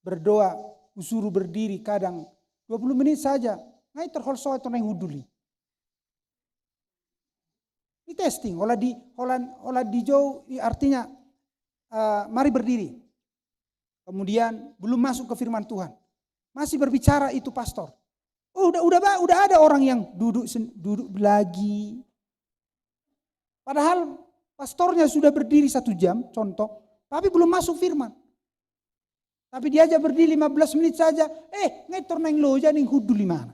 berdoa, suruh berdiri kadang 20 menit saja. Ngai terholso itu nai huduli. Ini testing, olah di jauh artinya mari berdiri. Kemudian belum masuk ke firman Tuhan. Masih berbicara itu pastor. Oh, udah ada orang yang duduk lagi. Padahal pastornya sudah berdiri 1 jam, contoh, tapi belum masuk firman. Tapi dia aja berdiri 15 menit saja, ngetor neng loja neng hudu 5.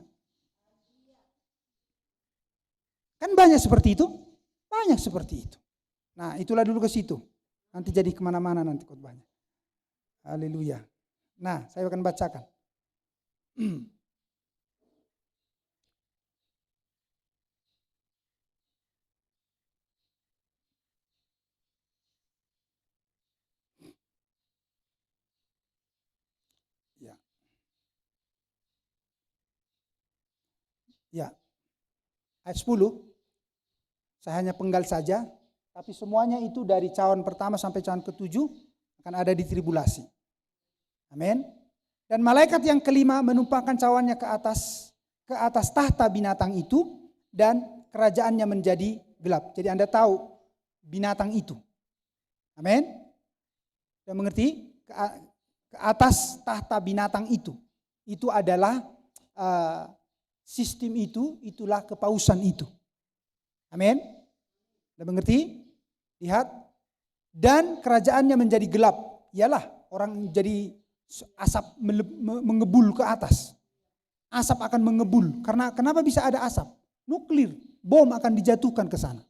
Kan banyak seperti itu? Banyak seperti itu. Nah, itulah dulu ke situ. Nanti jadi kemana-mana nanti khotbahnya. Haleluya. Nah, saya akan bacakan. Ya, ayat 10, saya hanya penggal saja, tapi semuanya itu dari cawan pertama sampai cawan ke-7 akan ada di tribulasi. Amin. Dan malaikat yang kelima menumpangkan cawannya ke atas tahta binatang itu dan kerajaannya menjadi gelap. Jadi Anda tahu binatang itu. Amin. Anda mengerti? Ke atas tahta binatang itu adalah sistem itu, itulah kepausan itu. Amin. Anda mengerti? Lihat. Dan kerajaannya menjadi gelap. Ialah orang jadi asap mengebul ke atas. Asap akan mengebul. Karena kenapa bisa ada asap? Nuklir, bom akan dijatuhkan ke sana.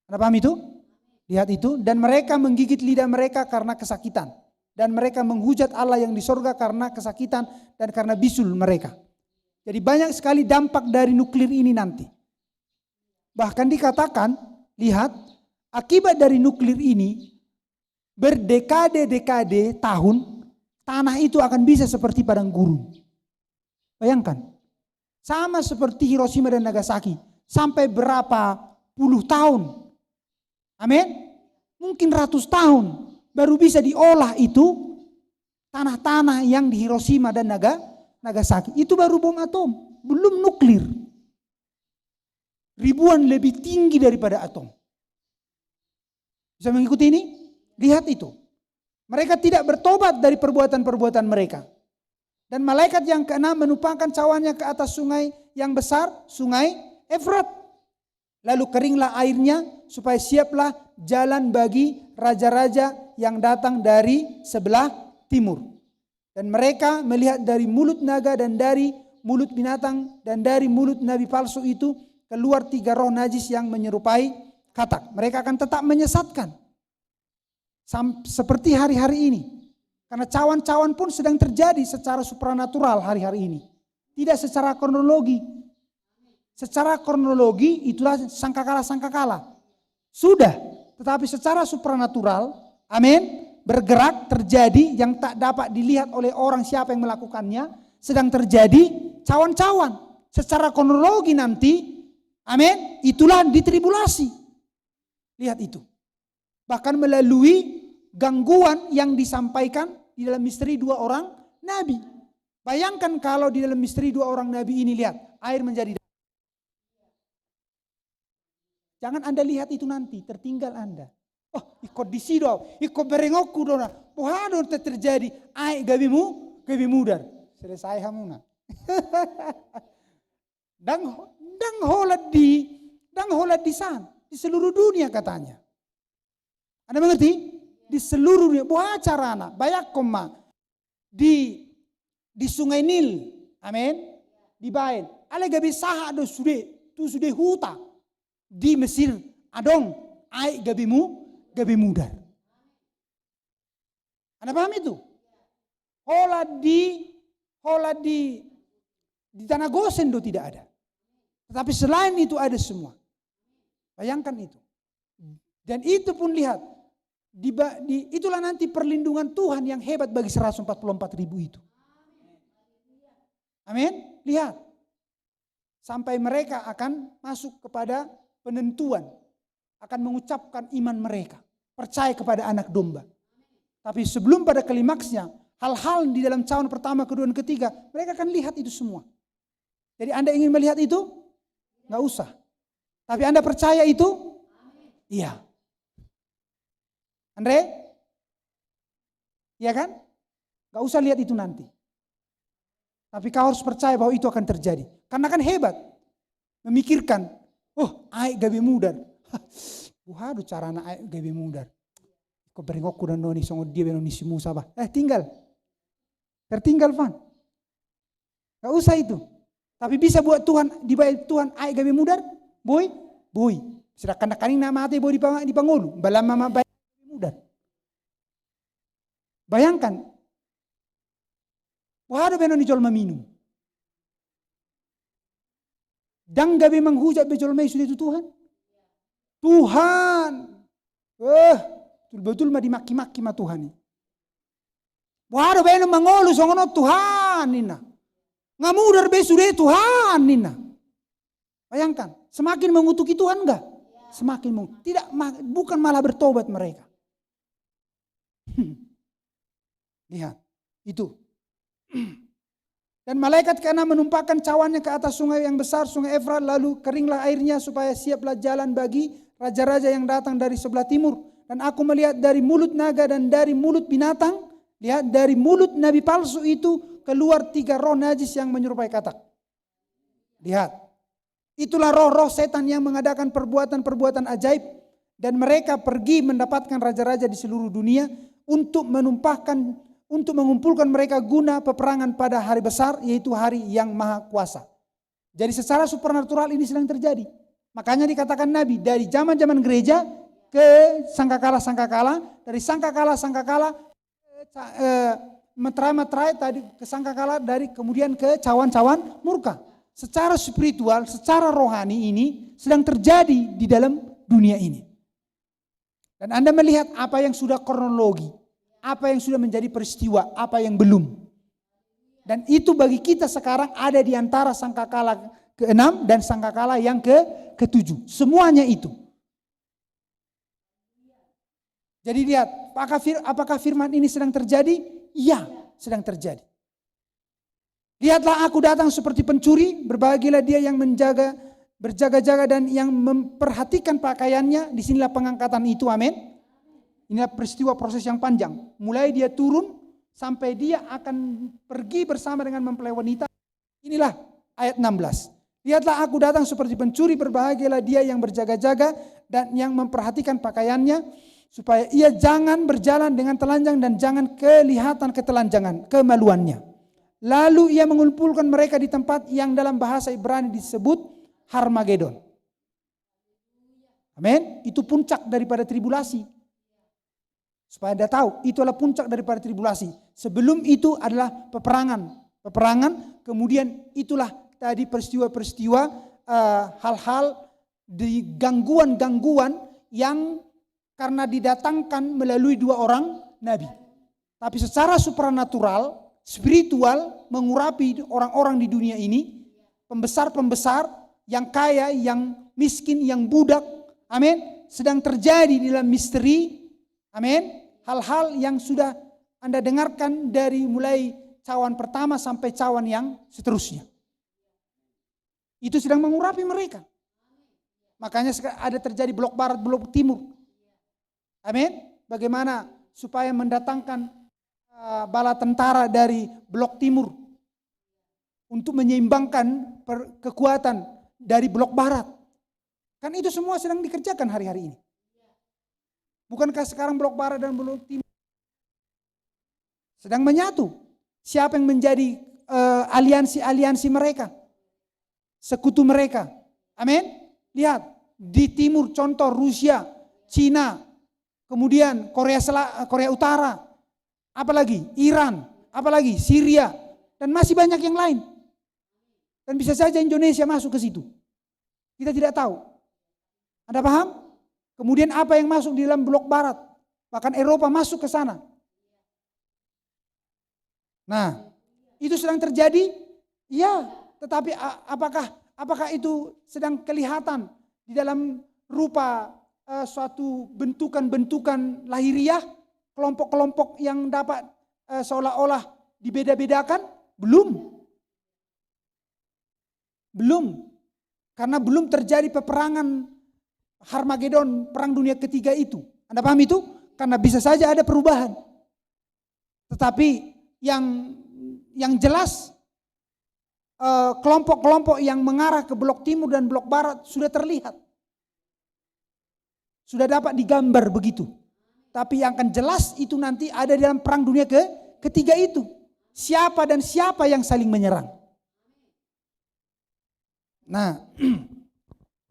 Anda paham itu? Lihat itu. Dan mereka menggigit lidah mereka karena kesakitan. Dan mereka menghujat Allah yang di sorga karena kesakitan dan karena bisul mereka. Jadi banyak sekali dampak dari nuklir ini nanti. Bahkan dikatakan, lihat, akibat dari nuklir ini, berdekade-dekade tahun, tanah itu akan bisa seperti padang gurun. Bayangkan, sama seperti Hiroshima dan Nagasaki, sampai berapa puluh tahun. Amin. Mungkin ratus tahun, baru bisa diolah itu, tanah-tanah yang di Hiroshima dan Nagasaki. Itu baru bom atom, belum nuklir. Ribuan lebih tinggi daripada atom. Bisa mengikuti ini? Lihat itu. Mereka tidak bertobat dari perbuatan-perbuatan mereka. Dan malaikat yang ke-6 menumpangkan cawannya ke atas sungai yang besar, sungai Efrat. Lalu keringlah airnya supaya siaplah jalan bagi raja-raja yang datang dari sebelah timur. Dan mereka melihat dari mulut naga dan dari mulut binatang dan dari mulut nabi palsu itu keluar 3 roh najis yang menyerupai katak. Mereka akan tetap menyesatkan. Seperti hari-hari ini. Karena cawan-cawan pun sedang terjadi secara supranatural hari-hari ini. Tidak secara kronologi. Secara kronologi itulah sangkakala-sangkakala. Sudah. Tetapi secara supranatural, amin, bergerak, terjadi yang tak dapat dilihat oleh orang siapa yang melakukannya, sedang terjadi cawan-cawan. Secara kronologi nanti, amin, itulah ditribulasi. Lihat itu. Bahkan melalui gangguan yang disampaikan di dalam misteri dua orang nabi. Bayangkan kalau di dalam misteri dua orang nabi ini, lihat, air menjadi. Jangan Anda lihat itu nanti, tertinggal Anda. Oh, ikut di sido, ikut berengokku dona. Pohado terjadi, air gabi mudar. Selesai hamuna. dan holat di sana, di seluruh dunia katanya. Anda mengerti? Di seluruh dunia. Buah carana, banyak koma di Sungai Nil, amin, di Bain. Ale gabi saha do sude huta di Mesir adong ai gabi mudar. Anda paham itu? Hola di tanah Gosen do tidak ada. Tetapi selain itu ada semua. Bayangkan itu. Dan itu pun lihat, itulah nanti perlindungan Tuhan yang hebat bagi 144.000 itu. Amin. Lihat. Sampai mereka akan masuk kepada penentuan. Akan mengucapkan iman mereka. Percaya kepada anak domba. Tapi sebelum pada klimaksnya, hal-hal di dalam cawan pertama, kedua, dan ketiga, mereka akan lihat itu semua. Jadi Anda ingin melihat itu? Nggak usah. Tapi Anda percaya itu? Iya. Andre? Iya kan? Nggak usah lihat itu nanti. Tapi kau harus percaya bahwa itu akan terjadi. Karena kan hebat. Memikirkan, oh aik gabi mudar. Waduh carana aik gabi mudar. Kau berengokku dan noni songo dia benoni si Musa bah. Tinggal. Tertinggal Van. Gak usah itu. Tapi bisa buat Tuhan, dibayar Tuhan aik gabi mudar. Boy. Sedangkan kaning nama hati boy di pangulu. Balam mama bayar gabi mudar. Bayangkan. Waduh benoni jol meminum. Dan gabi menghujat bejol mai sudah itu Tuhan. Tuhan. Betul-betul mah dimaki-maki mah Tuhan. Waduh benoni mangolu songono Tuhan nina. Ngamudar be sudah Tuhan nina. Bayangkan, semakin mengutuki Tuhan enggak? Semakin tidak, bukan malah bertobat mereka. Lihat, itu. Dan malaikat karena menumpahkan cawannya ke atas sungai yang besar, sungai Efrat, lalu keringlah airnya supaya siaplah jalan bagi raja-raja yang datang dari sebelah timur. Dan aku melihat dari mulut naga dan dari mulut binatang, lihat dari mulut nabi palsu itu keluar 3 roh najis yang menyerupai katak. Lihat, itulah roh-roh setan yang mengadakan perbuatan-perbuatan ajaib. Dan mereka pergi mendapatkan raja-raja di seluruh dunia untuk mengumpulkan mereka guna peperangan pada hari besar, yaitu hari yang maha kuasa. Jadi secara supernatural ini sedang terjadi. Makanya dikatakan Nabi, dari zaman-zaman gereja ke sangkakala, dari sangkakala, meterai tadi ke sangkakala, dari kemudian ke cawan-cawan murka. Secara spiritual, secara rohani ini sedang terjadi di dalam dunia ini. Dan Anda melihat apa yang sudah kronologi, apa yang sudah menjadi peristiwa, apa yang belum. Dan itu bagi kita sekarang ada di antara sangkakala ke-6 dan sangkakala yang ke-7. Semuanya itu. Jadi lihat, apakah firman ini sedang terjadi? Iya, sedang terjadi. Lihatlah aku datang seperti pencuri, berbahagialah dia yang berjaga-jaga dan yang memperhatikan pakaiannya. Disinilah pengangkatan itu, amin. Inilah peristiwa proses yang panjang. Mulai dia turun sampai dia akan pergi bersama dengan mempelai wanita. Inilah ayat 16. Lihatlah aku datang seperti pencuri, berbahagialah dia yang berjaga-jaga dan yang memperhatikan pakaiannya, supaya ia jangan berjalan dengan telanjang dan jangan kelihatan ketelanjangan, kemaluannya. Lalu ia mengumpulkan mereka di tempat yang dalam bahasa Ibrani disebut Harmagedon. Amin. Itu puncak daripada tribulasi. Supaya Anda tahu, itu adalah puncak daripada tribulasi. Sebelum itu adalah peperangan, kemudian itulah tadi peristiwa-peristiwa, hal-hal di gangguan-gangguan yang karena didatangkan melalui 2 orang nabi. Tapi secara supranatural, spiritual, mengurapi orang-orang di dunia ini, pembesar-pembesar, yang kaya, yang miskin, yang budak, amin, sedang terjadi di dalam misteri, amin, hal-hal yang sudah Anda dengarkan dari mulai cawan pertama sampai cawan yang seterusnya. Itu sedang mengurapi mereka. Makanya ada terjadi blok barat, blok timur. Amin. Bagaimana supaya mendatangkan bala tentara dari blok timur untuk menyeimbangkan kekuatan dari blok barat. Kan itu semua sedang dikerjakan hari-hari ini. Bukankah sekarang blok barat dan blok timur sedang menyatu? Siapa yang menjadi aliansi-aliansi mereka? Sekutu mereka. Amin. Lihat, di timur contoh Rusia, Cina, kemudian Korea Utara, apalagi Iran, apalagi Syria, dan masih banyak yang lain. Dan bisa saja Indonesia masuk ke situ. Kita tidak tahu. Anda paham? Kemudian apa yang masuk di dalam blok barat? Bahkan Eropa masuk ke sana. Nah, itu sedang terjadi? Ya, tetapi apakah itu sedang kelihatan di dalam rupa suatu bentukan-bentukan lahiriah, kelompok-kelompok yang dapat seolah-olah dibeda-bedakan? Belum. Karena belum terjadi peperangan Harmagedon, perang dunia ketiga itu. Anda paham itu? Karena bisa saja ada perubahan. Tetapi yang jelas kelompok-kelompok yang mengarah ke blok timur dan blok barat sudah terlihat. Sudah dapat digambar begitu. Tapi yang akan jelas itu nanti ada dalam perang dunia ketiga itu. Siapa dan siapa yang saling menyerang. Nah,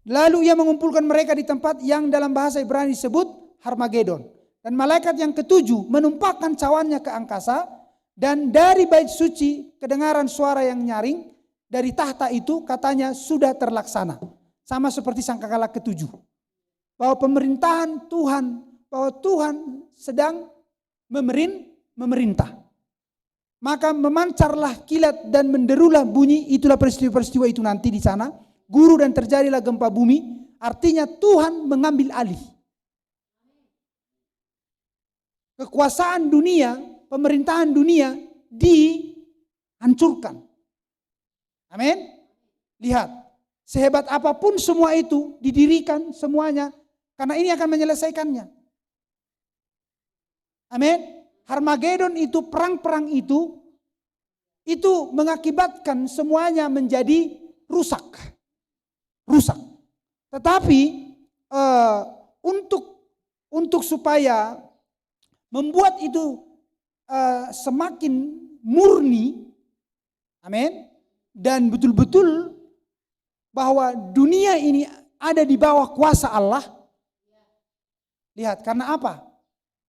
lalu ia mengumpulkan mereka di tempat yang dalam bahasa Ibrani disebut Harmagedon. Dan malaikat yang ketujuh menumpahkan cawannya ke angkasa, dan dari bait suci kedengaran suara yang nyaring dari tahta itu, katanya sudah terlaksana. Sama seperti sangkakala ketujuh. Bahwa pemerintahan Tuhan, bahwa Tuhan sedang memerintah. Maka memancarlah kilat dan menderulah bunyi, itulah peristiwa-peristiwa itu nanti di sana. Guru dan terjadilah gempa bumi, artinya Tuhan mengambil alih. Kekuasaan dunia, pemerintahan dunia dihancurkan. Amin. Lihat, sehebat apapun semua itu didirikan semuanya, karena ini akan menyelesaikannya. Amin. Harmagedon itu, perang-perang itu mengakibatkan semuanya menjadi rusak. Tetapi untuk supaya membuat itu semakin murni, amin, dan betul-betul bahwa dunia ini ada di bawah kuasa Allah. Lihat, karena apa?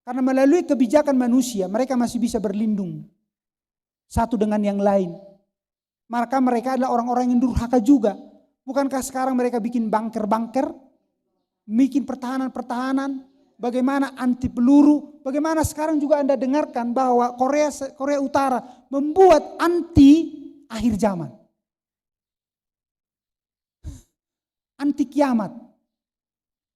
Karena melalui kebijakan manusia mereka masih bisa berlindung satu dengan yang lain. Maka mereka adalah orang-orang yang durhaka juga. Bukankah sekarang mereka bikin bunker-bunker, bikin pertahanan-pertahanan, bagaimana anti peluru, bagaimana sekarang juga Anda dengarkan bahwa Korea Utara membuat anti akhir zaman. Anti kiamat.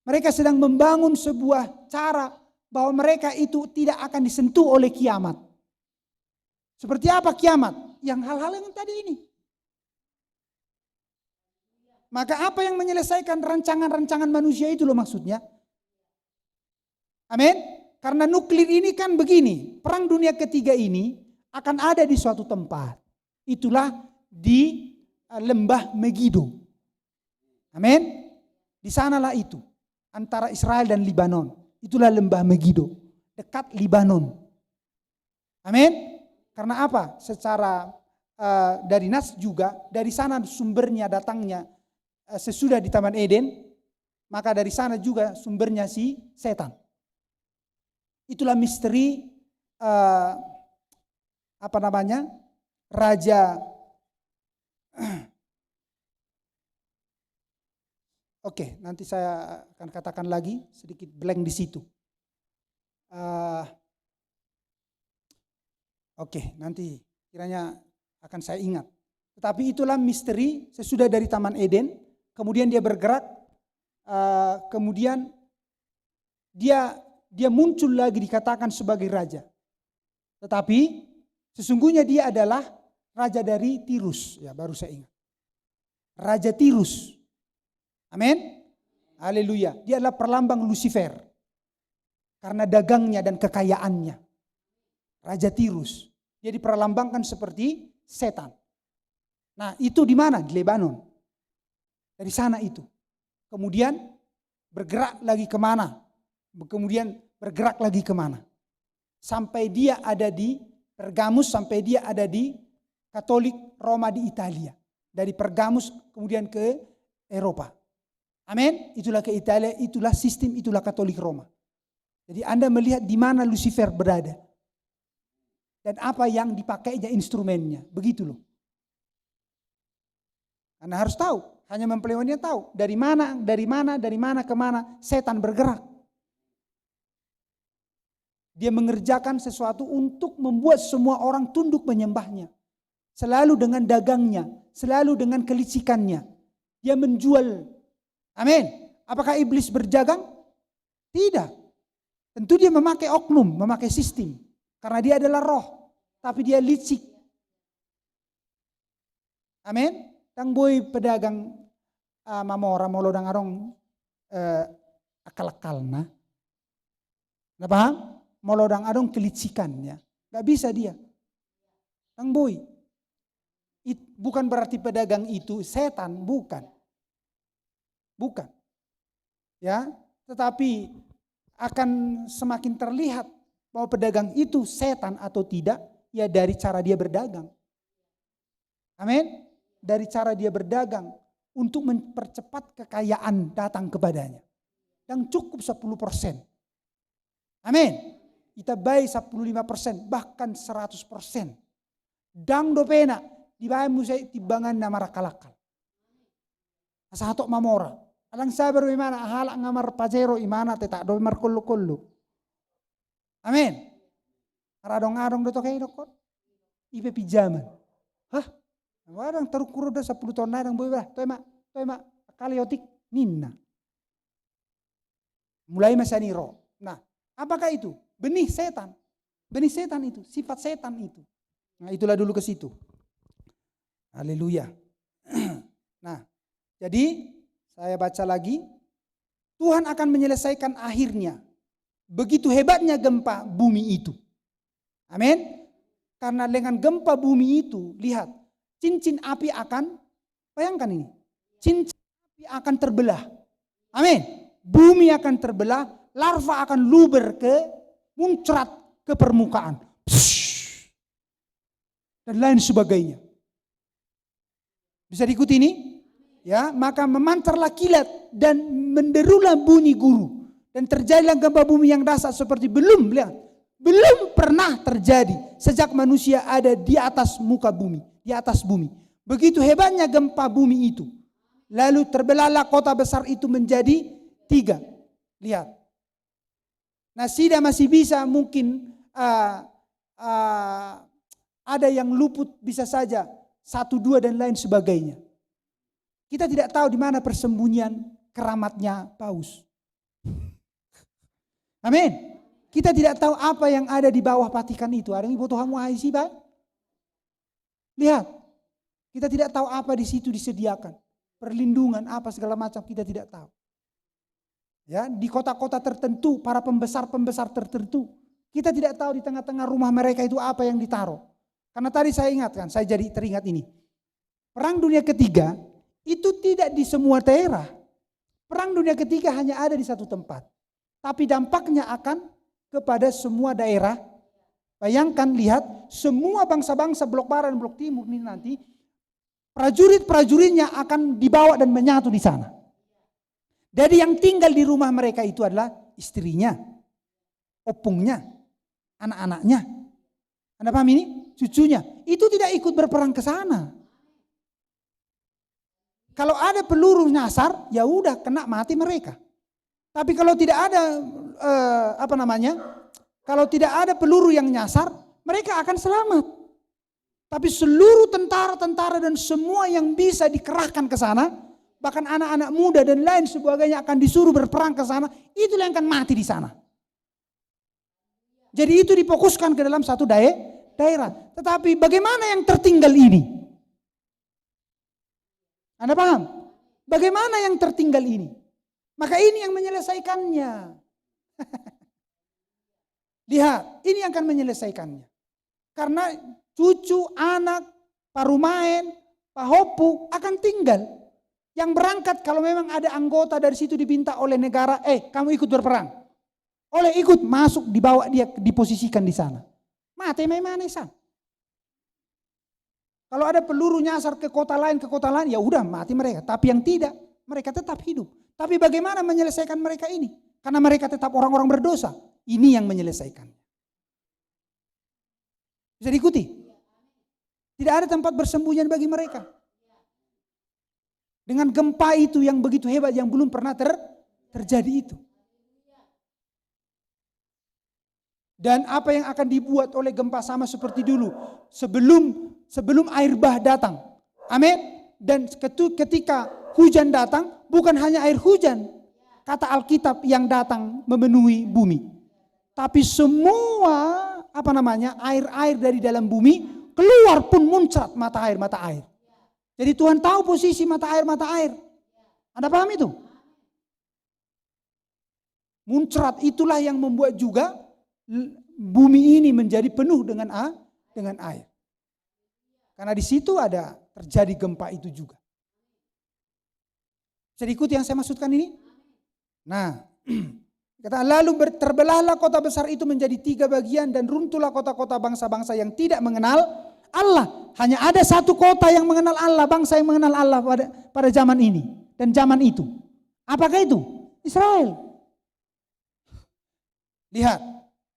Mereka sedang membangun sebuah cara bahwa mereka itu tidak akan disentuh oleh kiamat. Seperti apa kiamat? Yang hal-hal yang tadi ini. Maka apa yang menyelesaikan rancangan-rancangan manusia itu loh maksudnya. Amin. Karena nuklir ini kan begini, perang dunia ketiga ini akan ada di suatu tempat. Itulah di lembah Megiddo. Amin. Di sanalah itu, antara Israel dan Libanon. Itulah lembah Megiddo, dekat Libanon. Amin. Karena apa? Secara dari Nas juga, dari sana sumbernya datangnya sesudah di Taman Eden, maka dari sana juga sumbernya si setan. Itulah misteri raja. Oke, nanti saya akan katakan lagi sedikit blank di situ. Oke, nanti kiranya akan saya ingat. Tetapi itulah misteri sesudah dari Taman Eden, kemudian dia bergerak, kemudian dia muncul lagi dikatakan sebagai raja. Tetapi sesungguhnya dia adalah raja dari Tirus, ya baru saya ingat. Raja Tirus. Amin. Haleluya. Dia adalah perlambang Lucifer. Karena dagangnya dan kekayaannya. Raja Tirus. Dia diperlambangkan seperti setan. Nah, itu di mana? Di Lebanon. Dari sana itu. Kemudian bergerak lagi kemana? Kemudian bergerak lagi kemana? Sampai dia ada di Pergamus, sampai dia ada di Katolik Roma di Italia. Dari Pergamus kemudian ke Eropa. Amin. Itulah ke Italia, itulah sistem, itulah Katolik Roma. Jadi Anda melihat di mana Lucifer berada. Dan apa yang dipakainya instrumennya. Begitu loh. Anda harus tahu. Hanya mempelainya tahu. Dari mana kemana setan bergerak. Dia mengerjakan sesuatu untuk membuat semua orang tunduk menyembahnya. Selalu dengan dagangnya. Selalu dengan kelicikannya. Dia menjual. Amin. Apakah iblis berdagang? Tidak. Tentu dia memakai oknum, memakai sistem. Karena dia adalah roh. Tapi dia licik. Amin. Tang boy pedagang mamora molodang arong akal-akal na. Nggak paham? Molodang arong kelicikannya. Gak bisa dia. Tang boy. Bukan berarti pedagang itu setan, bukan. Bukan. Ya, tetapi akan semakin terlihat bahwa pedagang itu setan atau tidak, ya dari cara dia berdagang. Amin. Dari cara dia berdagang untuk mempercepat kekayaan datang kepadanya. Yang cukup 10%. Amin. Kita bayi 15%, bahkan 100%. Dang dopena, dibayar musai tibangan na marakalakal. Asahatok mamora. Alang sabar imana, ahalak ngamar pajero imana, tetak do markullu-kullu. Amin. Aradong-adong do to kayo dokot. Ipe pijaman. Hah? Wadang terukuro da 10 tahun na dang boy bah. Toy ma, kaliotik ninna. Mulai masaniro. Nah, apakah itu? Benih setan. Benih setan itu, sifat setan itu. Nah, itulah dulu ke situ. Haleluya. Nah, jadi saya baca lagi. Tuhan akan menyelesaikan akhirnya. Begitu hebatnya gempa bumi itu. Amin. Karena dengan gempa bumi itu, lihat, cincin api akan, bayangkan ini, cincin api akan terbelah. Amin. Bumi akan terbelah, larva akan luber muncrat ke permukaan. Dan lain sebagainya. Bisa diikuti ini? Ya, maka memancarlah kilat dan menderulah bunyi guru. Dan terjadilah gempa bumi yang dahsyat seperti belum pernah terjadi sejak manusia ada di atas muka bumi, di atas bumi. Begitu hebatnya gempa bumi itu. Lalu terbelahlah kota besar itu menjadi 3. Lihat. Nah, Sida masih bisa mungkin ada yang luput bisa saja 1, 2 dan lain sebagainya. Kita tidak tahu di mana persembunyian keramatnya paus. Amin. Kita tidak tahu apa yang ada di bawah Vatikan itu. Ada yang butuh hamu sih, Pak. Lihat. Kita tidak tahu apa di situ disediakan. Perlindungan apa segala macam kita tidak tahu. Ya, di kota-kota tertentu, para pembesar-pembesar tertentu, kita tidak tahu di tengah-tengah rumah mereka itu apa yang ditaruh. Karena tadi saya ingatkan, saya jadi teringat ini. Perang Dunia Ketiga itu tidak di semua daerah. Perang Dunia Ketiga hanya ada di satu tempat. Tapi dampaknya akan kepada semua daerah. Bayangkan, lihat, semua bangsa-bangsa blok barat dan blok timur ini nanti prajurit-prajuritnya akan dibawa dan menyatu di sana. Jadi yang tinggal di rumah mereka itu adalah istrinya, opungnya, anak-anaknya. Anda paham ini? Cucunya. Itu tidak ikut berperang ke sana. Kalau ada peluru nyasar, ya udah kena mati mereka. Tapi kalau tidak ada kalau tidak ada peluru yang nyasar, mereka akan selamat. Tapi seluruh tentara-tentara dan semua yang bisa dikerahkan ke sana, bahkan anak-anak muda dan lain sebagainya akan disuruh berperang ke sana, itulah yang akan mati di sana. Jadi itu difokuskan ke dalam satu daerah. Tetapi bagaimana yang tertinggal ini? Anda paham? Bagaimana yang tertinggal ini? Maka ini yang menyelesaikannya. Lihat, ini yang akan menyelesaikannya. Karena cucu, anak, parumaen, pahopu akan tinggal. Yang berangkat kalau memang ada anggota dari situ diminta oleh negara, kamu ikut berperang. Oleh ikut masuk, dibawa dia diposisikan di sana. Mati memang san. Kalau ada peluru nyasar ke kota lain, ya udah mati mereka. Tapi yang tidak, mereka tetap hidup. Tapi bagaimana menyelesaikan mereka ini? Karena mereka tetap orang-orang berdosa. Ini yang menyelesaikan. Bisa diikuti? Tidak ada tempat bersembunyi bagi mereka. Dengan gempa itu yang begitu hebat, yang belum pernah terjadi itu. Dan apa yang akan dibuat oleh gempa sama seperti dulu. Sebelum air bah datang. Amin. Dan ketika hujan datang, bukan hanya air hujan. Kata Alkitab yang datang memenuhi bumi. Tapi semua air-air dari dalam bumi keluar pun muncrat mata air. Jadi Tuhan tahu posisi mata air. Anda paham itu? Muncrat itulah yang membuat juga bumi ini menjadi penuh dengan air. Karena di situ ada terjadi gempa itu juga. Bisa diikuti yang saya maksudkan ini? Nah, kata lalu terbelahlah kota besar itu menjadi 3 bagian dan runtuhlah kota-kota bangsa-bangsa yang tidak mengenal Allah. Hanya ada satu kota yang mengenal Allah, bangsa yang mengenal Allah pada zaman ini dan zaman itu. Apakah itu? Israel. Lihat,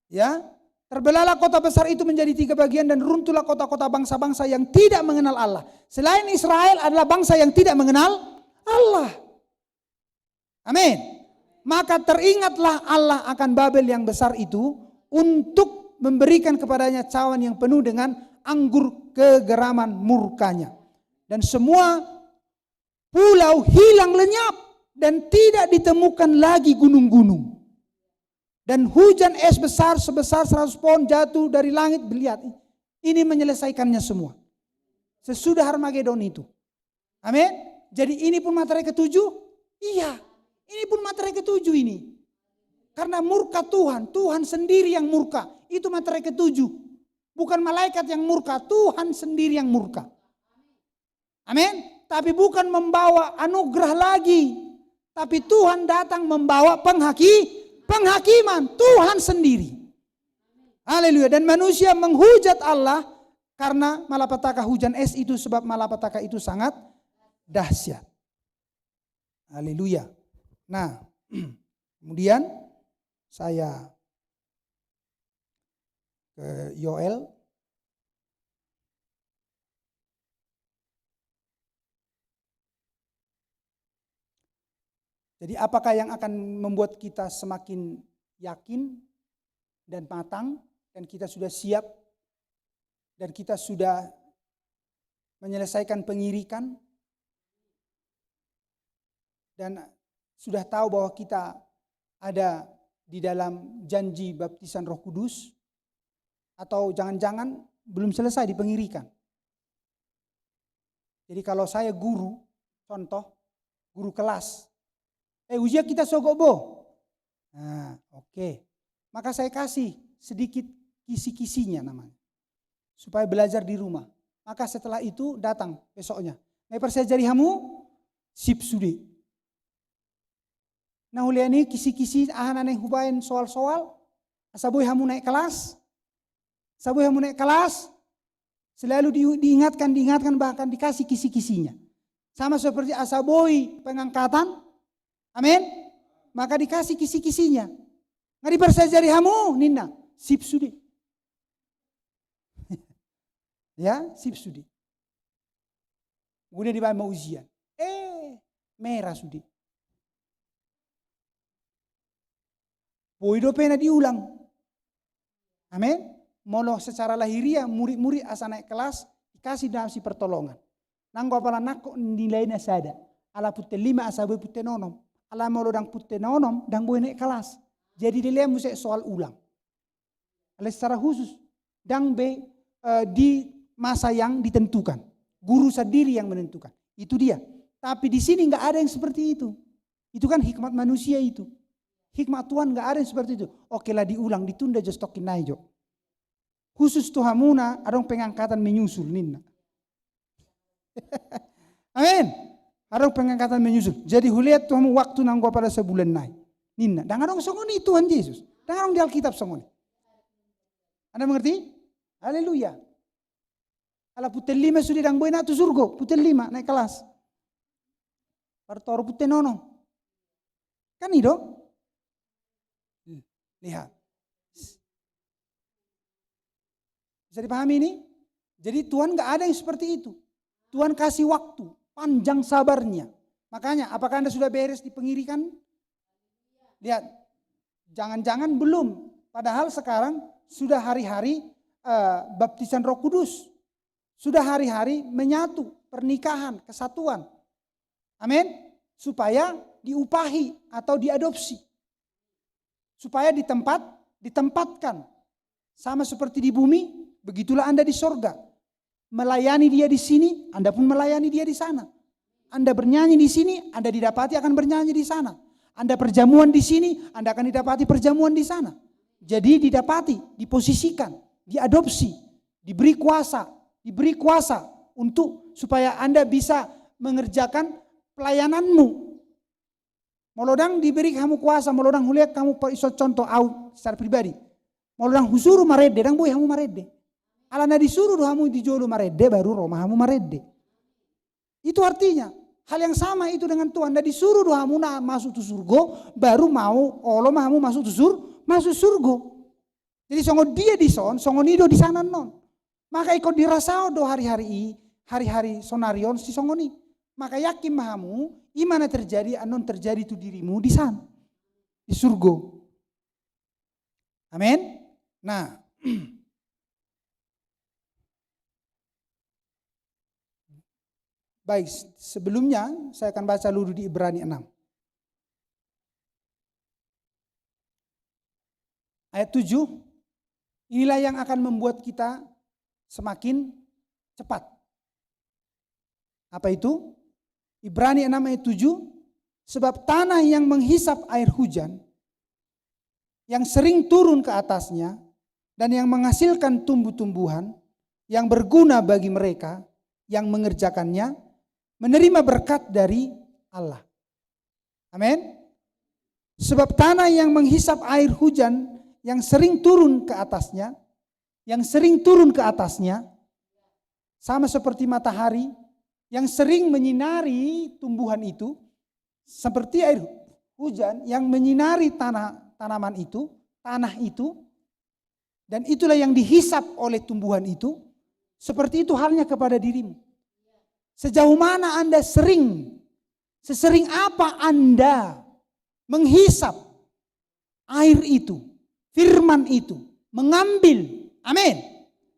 ya, terbelahlah kota besar itu menjadi 3 bagian dan runtuhlah kota-kota bangsa-bangsa yang tidak mengenal Allah. Selain Israel adalah bangsa yang tidak mengenal Allah. Amin. Maka teringatlah Allah akan Babel yang besar itu untuk memberikan kepadanya cawan yang penuh dengan anggur kegeraman murkanya. Dan semua pulau hilang lenyap dan tidak ditemukan lagi gunung-gunung. Dan hujan es besar sebesar 100 pohon jatuh dari langit. Lihat, ini menyelesaikannya semua. Sesudah Harmagedon itu. Amin. Jadi ini pun materai ke-7? Iya. Ini pun materai ke-7 ini. Karena murka Tuhan sendiri yang murka. Itu materai ke-7. Bukan malaikat yang murka, Tuhan sendiri yang murka. Amin. Tapi bukan membawa anugerah lagi. Tapi Tuhan datang membawa penghakiman Tuhan sendiri. Haleluya. Dan manusia menghujat Allah karena malapetaka hujan es itu, sebab malapetaka itu sangat dahsyat. Haleluya. Nah, kemudian saya ke Yoel. Jadi apakah yang akan membuat kita semakin yakin dan matang dan kita sudah siap dan kita sudah menyelesaikan pengirikan dan sudah tahu bahwa kita ada di dalam janji baptisan Roh Kudus, atau jangan-jangan belum selesai di pengirikan. Jadi kalau saya guru, contoh guru kelas, ujian kita sogok bo. Nah, oke. Maka saya kasih sedikit kisi-kisinya namanya. Supaya belajar di rumah. Maka setelah itu datang besoknya. Ngai persajari hamu sip sudi. Nah uliani kisi-kisi ahanan yang hubain soal-soal. Asaboy hamu naik kelas. Asaboy hamu naik kelas. Selalu diingatkan bahkan dikasih kisi-kisinya. Sama seperti asaboy pengangkatan. Amin. Maka dikasih kisi-kisinya. Ngari persajari hamu nina sip sudi. Ya, sip sudi. Kemudian dibawa mau ujian. Merah sudi. Poido pena diulang. Amin. molo secara lahiriah murid-murid asa naik kelas dikasih dasi pertolongan. Nanggo apala nako nilainya sada. Ala putte 5 asa boy putte 6. Ala molo dang putte 6 dang boy naik kelas. Jadi dia musik soal ulang. Ala secara khusus dang be di masa yang ditentukan. Guru sendiri yang menentukan. Itu dia. Tapi di sini nggak ada yang seperti itu. Itu kan hikmat manusia itu. Hikmat Tuhan nggak ada yang seperti itu. Oke lah diulang, ditunda just tokin naijo. Khusus Tuhamuna adong pengangkatan menyusul ninna. Amin. Adong pengangkatan menyusul. Jadi huliat Tuhamu waktu nanggo pada sebulan naik. Ninna. Dan adong songoni Tuhan Yesus. Dan adong di Alkitab songoni. Anda mengerti? Haleluya. Ala putel 5 sudah dang boy na tu surgo. Putel 5 naik kelas. Partoro putel 6. Kan itu? Lihat. Bisa dipahami ini? Jadi Tuhan gak ada yang seperti itu. Tuhan kasih waktu, panjang sabarnya. Makanya apakah Anda sudah beres di pengirikan? Lihat, jangan-jangan belum. Padahal sekarang sudah hari-hari baptisan Roh Kudus. Sudah hari-hari menyatu, pernikahan, kesatuan. Amin. Supaya diupahi atau diadopsi. Supaya ditempatkan. Sama seperti di bumi, begitulah Anda di sorga. Melayani dia di sini, Anda pun melayani dia di sana. Anda bernyanyi di sini, Anda didapati akan bernyanyi di sana. Anda perjamuan di sini, Anda akan didapati perjamuan di sana. Jadi didapati, diposisikan, diadopsi, diberi kuasa untuk supaya Anda bisa mengerjakan pelayananmu. Molodang diberi kamu kuasa, molodang huliak kamu iso contoh au secara pribadi. Molodang husuru marede, dang boy kamu marede. Alana disuruh kamu dijolo marede, baru Roma kamu marede. Itu artinya hal yang sama itu dengan Tuhan. Anda disuruh kamu masuk tu surga, baru mau olo kamu masuk tu masuk surga. Jadi songo dia di son, songo nido di sana non. Maka ikut dirasao do hari-hari sonarion si songo ni. Maka yakin mahamu, imana terjadi, anon terjadi itu dirimu di sana. Di surga. Amin. Nah. Baik, sebelumnya saya akan baca dulu di Ibrani 6. Ayat 7. Inilah yang akan membuat kita semakin cepat. Apa itu? Ibrani 6 ayat 7, sebab tanah yang menghisap air hujan, yang sering turun ke atasnya, dan yang menghasilkan tumbuh-tumbuhan, yang berguna bagi mereka, yang mengerjakannya, menerima berkat dari Allah. Amin. Sebab tanah yang menghisap air hujan, yang sering turun ke atasnya, sama seperti matahari, yang sering menyinari tumbuhan itu, seperti air hujan yang menyinari tanah itu, dan itulah yang dihisap oleh tumbuhan itu, seperti itu halnya kepada dirimu. Sejauh mana Anda sesering apa Anda menghisap air itu, firman itu, mengambil, amin,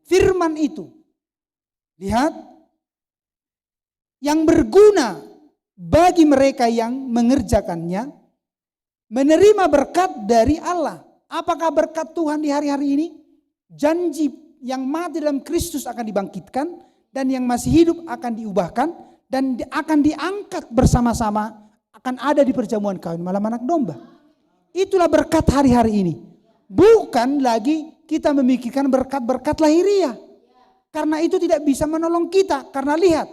firman itu. Lihat, yang berguna bagi mereka yang mengerjakannya, menerima berkat dari Allah. Apakah berkat Tuhan di hari-hari ini? Janji yang mati dalam Kristus akan dibangkitkan, dan yang masih hidup akan diubahkan, dan akan diangkat bersama-sama, akan ada di perjamuan kawin malam anak domba. Itulah berkat hari-hari ini. Bukan lagi kita memikirkan berkat-berkat lahiriah. Karena itu tidak bisa menolong kita. Karena lihat,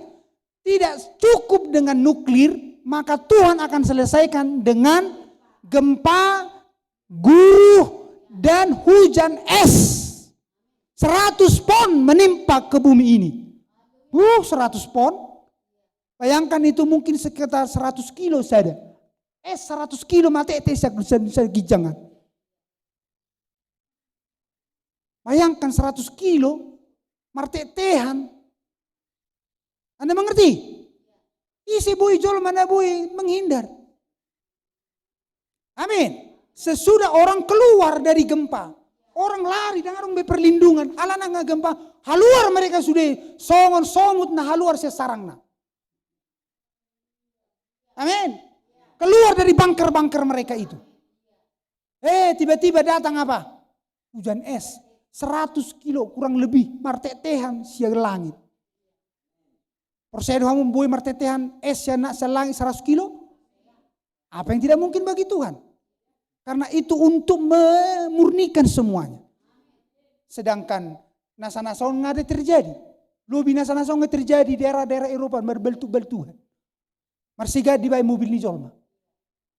tidak cukup dengan nuklir, maka Tuhan akan selesaikan dengan gempa, guruh, dan hujan es. 100 pon menimpa ke bumi ini. 100 pon. Bayangkan itu mungkin sekitar 100 kilo saja. 100 kilo mati gijangan. Bayangkan 100 kilo martetehan. Anda mengerti? Isi bui jol mana bui menghindar. Amin. Sesudah orang keluar dari gempa, Orang lari dan orang berperlindungan. Alana nggak gempa. Haluar mereka sudah songon somut na haluar sesarang na. Amin. Keluar dari bunker-bunker mereka itu. Tiba-tiba datang apa? Hujan es. 100 kilo kurang lebih. Martetehan siang langit. Persedo hamu boy martetehan es yang nak selangit 100 kilo. Apa yang tidak mungkin bagi Tuhan. Karena itu untuk memurnikan semuanya. Sedangkan nasa-nasa nggak ada terjadi. Lebih nasa-nasa nggak terjadi di daerah-daerah Eropa berbeltu-beltuhan. Marsiga di bayi mobil ni jolma.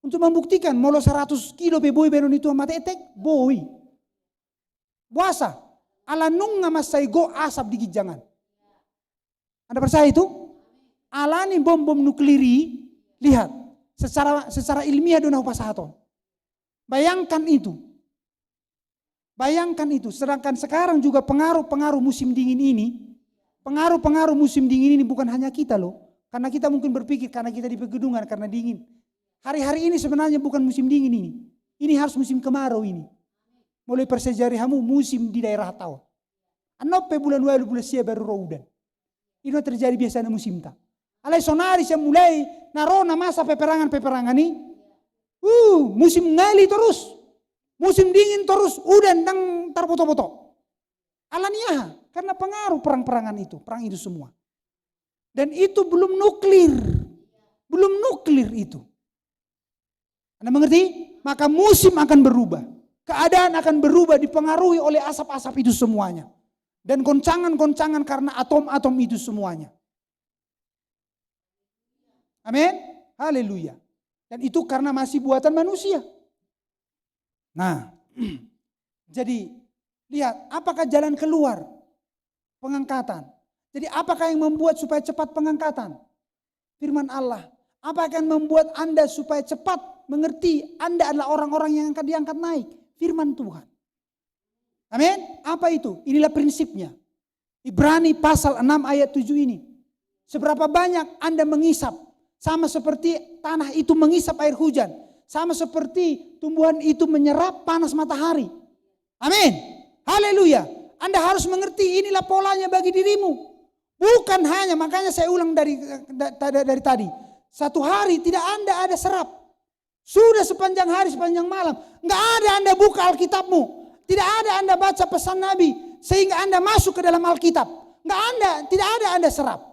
Untuk membuktikan molo 100 kilo be boy benon itu amat etek boy. Buasa ala nunga masai go asap di gijangan. Anda percaya itu? Alani bom-bom nukliri, lihat secara ilmiah dona upasahaton. Bayangkan itu. Bayangkan itu. Sedangkan sekarang juga pengaruh-pengaruh musim dingin ini, pengaruh-pengaruh musim dingin ini bukan hanya kita loh. Karena kita mungkin berpikir karena kita di pegunungan karena dingin. Hari-hari ini sebenarnya bukan musim dingin ini. Ini harus musim kemarau ini. Mulai persejarihamu musim di daerah tahun. Anope bulan walu bulan sia baru roudan. Ini terjadi biasanya musim tak. Alai sonaris yang mulai narona masa peperangan-peperangan ini. Musim ngali terus. Musim dingin terus. Udan dan tarpoto-poto. Alaniah. Karena pengaruh perang-perangan itu. Perang itu semua. Dan itu belum nuklir. Belum nuklir itu. Anda mengerti? Maka musim akan berubah. Keadaan akan berubah dipengaruhi oleh asap-asap itu semuanya. Dan goncangan-goncangan karena atom-atom itu semuanya. Amin. Haleluya. Dan itu karena masih buatan manusia. Nah, jadi lihat apakah jalan keluar pengangkatan. Jadi apakah yang membuat supaya cepat pengangkatan? Firman Allah. Apa yang membuat Anda supaya cepat mengerti Anda adalah orang-orang yang akan diangkat naik? Firman Tuhan. Amin. Apa itu? Inilah prinsipnya. Ibrani pasal 6 ayat 7 ini. Seberapa banyak Anda mengisap. Sama seperti tanah itu mengisap air hujan. Sama seperti tumbuhan itu menyerap panas matahari. Amin. Haleluya. Anda harus mengerti inilah polanya bagi dirimu. Bukan hanya, makanya saya ulang dari tadi. Satu hari tidak Anda ada serap. Sudah sepanjang hari, sepanjang malam. Enggak ada Anda buka Alkitabmu. Tidak ada Anda baca pesan Nabi. Sehingga Anda masuk ke dalam Alkitab. Tidak ada Anda serap.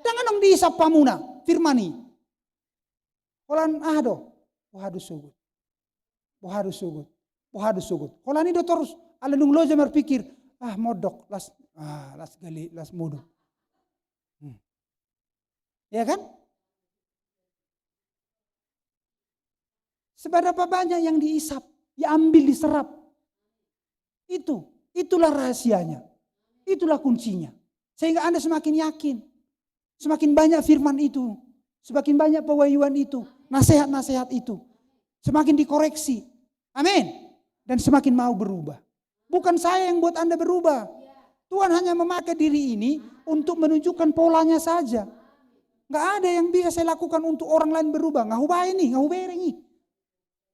Jangan dong diisap pamuna. Firmani. Kolan Wahadu sugut. Wahadu sugut. Wahadu sugut. Kolan itu terus. Alenung loja berpikir. Modok. Las gali. Las modok. Ya kan? Seberapa banyak yang diisap, diambil, diserap. Itulah rahasianya. Itulah kuncinya. Sehingga Anda semakin yakin. Semakin banyak firman itu. Semakin banyak pewahyuan itu. Nasihat-nasihat itu. Semakin dikoreksi. Amin. Dan semakin mau berubah. Bukan saya yang buat Anda berubah. Tuhan hanya memakai diri ini untuk menunjukkan polanya saja. Gak ada yang bisa saya lakukan untuk orang lain berubah. Ngahu ini, ngahu berengi.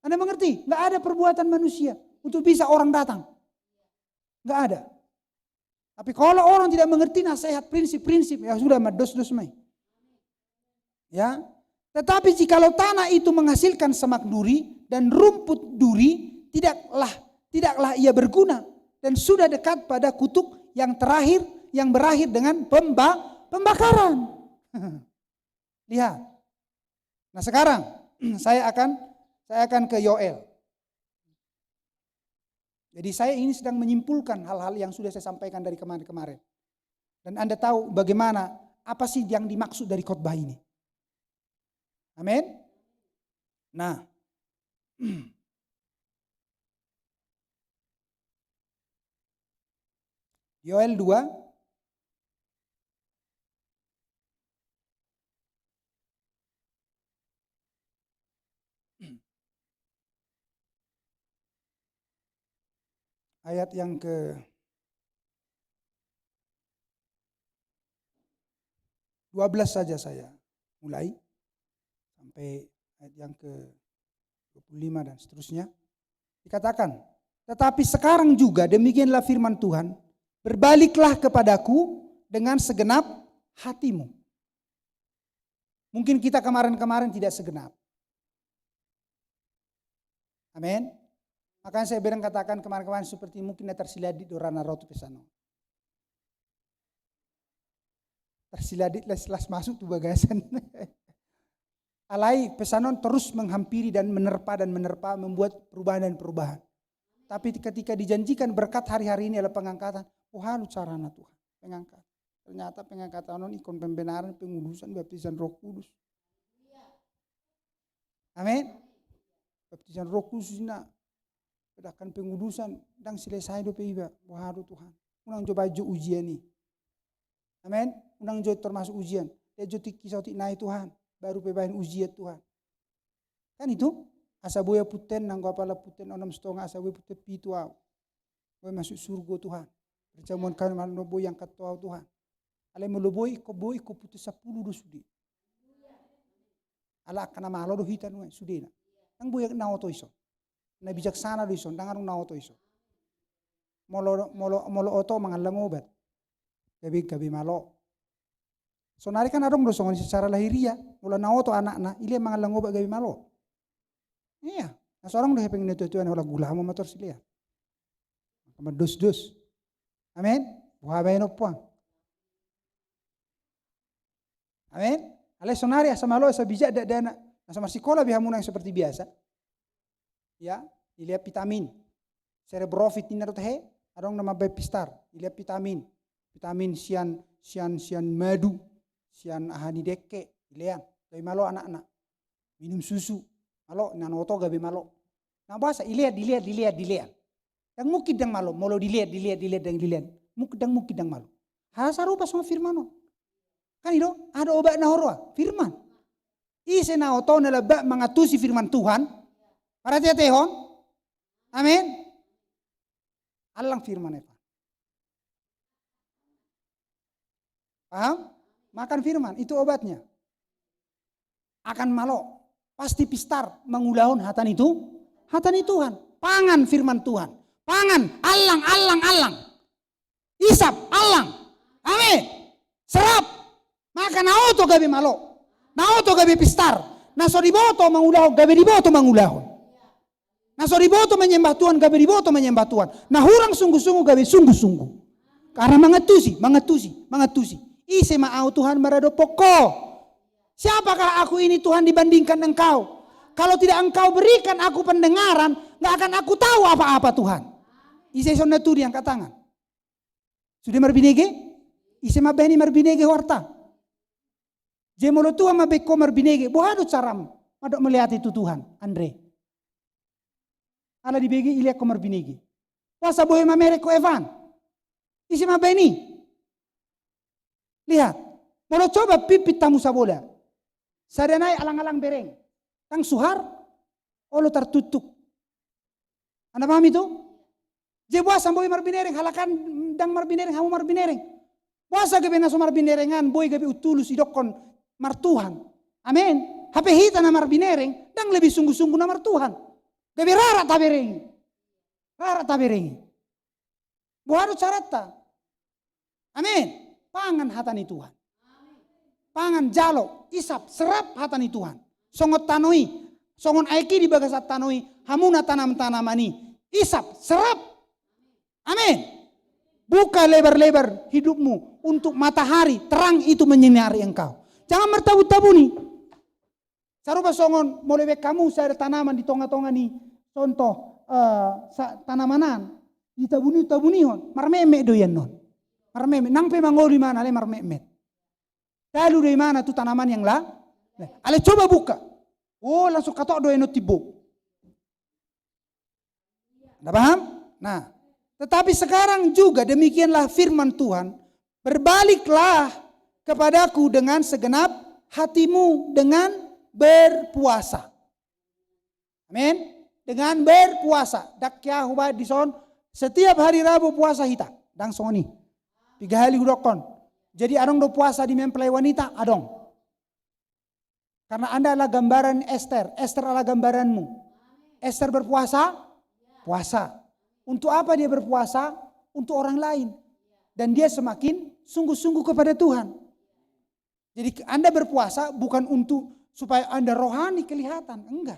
Anda mengerti? Gak ada perbuatan manusia untuk bisa orang datang. Gak ada. Tapi kalau orang tidak mengerti nasihat prinsip-prinsip, ya sudah dos-dos mai. Ya. Tetapi jikalau tanah itu menghasilkan semak duri dan rumput duri, tidaklah ia berguna dan sudah dekat pada kutuk yang terakhir yang berakhir dengan pembakaran. Lihat. Nah sekarang saya akan ke Yoel. Jadi saya ini sedang menyimpulkan hal-hal yang sudah saya sampaikan dari kemarin-kemarin. Dan Anda tahu bagaimana, apa sih yang dimaksud dari khotbah ini. Amin. Nah. Yoel 2. Ayat yang ke 12 saja saya mulai. Sampai ayat yang ke 25 dan seterusnya. Dikatakan, Tetapi sekarang juga demikianlah firman Tuhan, berbaliklah kepadaku dengan segenap hatimu. Mungkin kita kemarin-kemarin tidak segenap. Amin. Makanya saya bilang katakan kemarin-kemarin seperti mungkin tersiladit dorana rotu pesano. Tersiladit las masuk tuh bagasan. Alai pesanon terus menghampiri dan menerpa membuat perubahan dan perubahan. Tapi ketika dijanjikan berkat hari-hari ini adalah pengangkatan. Oh halu carana Tuhan. Pengangkat. Ternyata pengangkatan ikon pembenaran, pengudusan, baptisan Roh Kudus. Amin. Baptisan Roh Kudus na pedahkan pengudusan dan selesai do peiba. Waduh Tuhan. Unang coba jo ujian nih. Amin. Unang jo termasuk ujian. Dia jo kisah naik Tuhan. Baru pebahin ujian Tuhan. Kan itu asa boya puten nang apala puten 6,5 asa boya puten pitu au. Boy masuk surga Tuhan. Perjamuan kan malo boy yang katuau Tuhan. Ale meloboy ko boy ko puten 10 do sudi. Ala kana malo do hitan we sudena. Nang boy nawo to iso. Na bijaksana do iso, dangarong nawo to iso. Molo oto mangalang obat. Gabi malo. So nari kan adong dosongan secara lahiriah, mula nawo to anak-anak, ili mangalang obat gabi malo. Iya, nah seorang udah pengen itu wala gula mo motor sila. Kama dos. Amin. Buha bayin opuang. Amin. Ale sonari asa malo asa bijak dana. Sama sekolah bihamuna yang seperti biasa. Ya, ilia vitamin. Cerebrofit ninar teh, adong nama bepistar, ilia vitamin. Vitamin sian madu. Sian ahani deke, ilean, gabi malo anak-anak. Minum susu, malo nanoto gabi malo. Nah bahasa dilihat. Yang mungkin dang malo, molo dilihat dan dilihat. Mungkin dang malo. Hasa rupa sama firman. Kan itu ada obat nahorwa, firman. Ise naoto nalaba mengatusi firman Tuhan. Para tehon. Amin. Alang firman itu. Paham? Makan firman, itu obatnya. Akan malo, pasti pistar mengulahun hatani Tuhan. Pangan firman Tuhan. Pangan, alang. Isap, alang. Amin. Serap. Makan nauto gabi malo. Nauto gabi pistar. Naso diboto mengulahun, gabi diboto mengulahun. Naso diboto menyembah Tuhan, gabi diboto menyembah Tuhan. Nah hurang sungguh-sungguh gabi sungguh-sungguh. Karena mengatusi. Ise maau Tuhan marado poko. Siapakah aku ini Tuhan dibandingkan engkau? Kalau tidak engkau berikan aku pendengaran, gak akan aku tahu apa-apa Tuhan. Ise sonna tu diangkat tangan. Sudah marbinege? Ise mabeni marbinege warta. Jemolo Tuhan mabeko marbinege. Bohado caram. Madok melihat itu Tuhan. Andre. Ala dibegi ilia ko marbinege. Wasa bohe mamere ko Evan. Ise mabeni. Lihat, mau coba pipit tamu sabola. Sadanai alang-alang bereng. Tang suhar, olo tertutup. Anda paham itu? Je buasa boy marbinereng, halakan dang marbinereng, hamu marbinereng. Buasa gabi naso marbinerengan, boy gabi utulus idokon martuhan. Amin. Hape hita na marbinereng, dang lebih sungguh-sungguh na martuhan. Gabi rara tabereng. Buharo carata. Amin. Pangan hatani Tuhan. Pangan jalo, isap, serap hatani Tuhan. Songot tanoi, songon aiki di bagasat tanoi, hamuna tanam-tanamani, isap, serap. Amin. Buka lebar-lebar hidupmu untuk matahari terang itu menyinari engkau. Jangan mertabu-tabu nih. Sarupa songon molewek kamu saya ada tanaman di tonga-tonga nih. Contoh tanamanan ditabuni-tabunihon, marmeme doyan non. Marmemet, nang pe mangoli mana ale marmemet. Lalu dari mana tuh tanaman yang lah? Ale coba buka. Oh langsung katok doa tibo. Anda paham? Nah, tetapi sekarang juga demikianlah firman Tuhan. Berbaliklah kepadaku dengan segenap hatimu dengan berpuasa. Amin. Dengan berpuasa. Dakya hubah dison. Setiap hari Rabu puasa hita. Dang soni. 3 hari hudokon. Jadi adong do puasa di mempelai wanita, adong. Karena Anda adalah gambaran Esther. Esther adalah gambaranmu. Esther berpuasa, puasa. Untuk apa dia berpuasa? Untuk orang lain. Dan dia semakin sungguh-sungguh kepada Tuhan. Jadi Anda berpuasa bukan untuk supaya Anda rohani kelihatan. Enggak.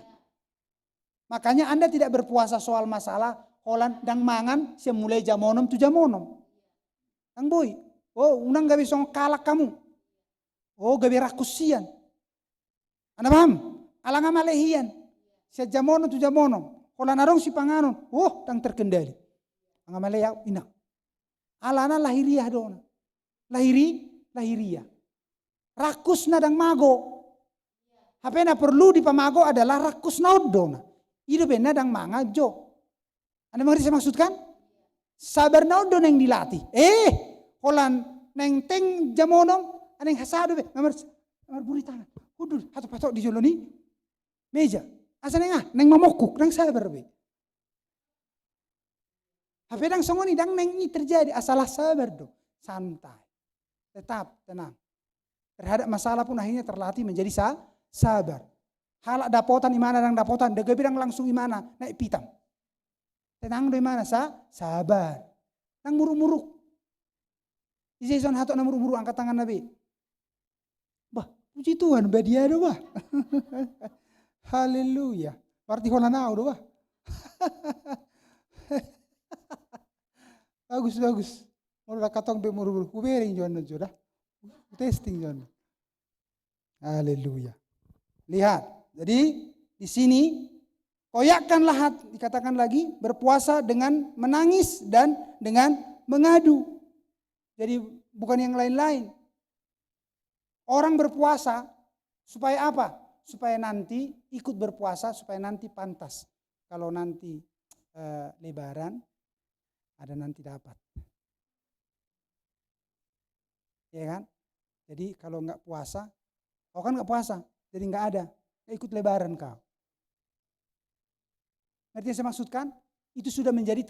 Makanya Anda tidak berpuasa soal masalah holan dan mangan semulai jamonom tu jamonom. Ang boy, oh unang gabi song kalak kamu. Oh gabi rakusian. Anda paham? Alanga malehian. Sia jamonom tu jamonom. Holan arong si panganon. Oh tang terkendali. Anga maleya ina. Alana lahiriah dona. Lahiriah. Rakus nadang mago. Hapena perlu di pamago adalah rakus naudona. Itu benar nadang manga jo. Anda mengerti saya maksudkan? Sabar naudona yang dilatih. Holan neng teng jamonom, aneng hasado be. Ngamar buri tangan. Hudul atau patok di joloni meja. Asa neng mamokuk, neng sabar be. Tapi dang songoni dang neng ini terjadi asalah sabar do, santai, tetap tenang. Terhadap masalah pun akhirnya terlatih menjadi sabar. Halak dapotan imana dang dapotan, dega bidang langsung imana naik pitam. Tenang do imana sabar. Nang muruk-muruk. Isi son hatok nang muruk-muruk angkat tangan Nabi. Bah, puji Tuhan dia do bah. Haleluya. Berarti holanau do bah. Bagus. Mula katong be muru-muru kubering jono jodah. Testing jono. Haleluya. Lihat. Jadi di sini koyakkanlah hati, dikatakan lagi berpuasa dengan menangis dan dengan mengadu. Jadi bukan yang lain-lain. Orang berpuasa supaya apa? Supaya nanti ikut berpuasa, supaya nanti pantas. Kalau nanti lebaran ada nanti dapat. Ya kan? Jadi kalau enggak puasa, kau kan enggak puasa, jadi enggak ada. Ikut lebaran kau. Ngerti yang saya maksudkan? Itu sudah menjadi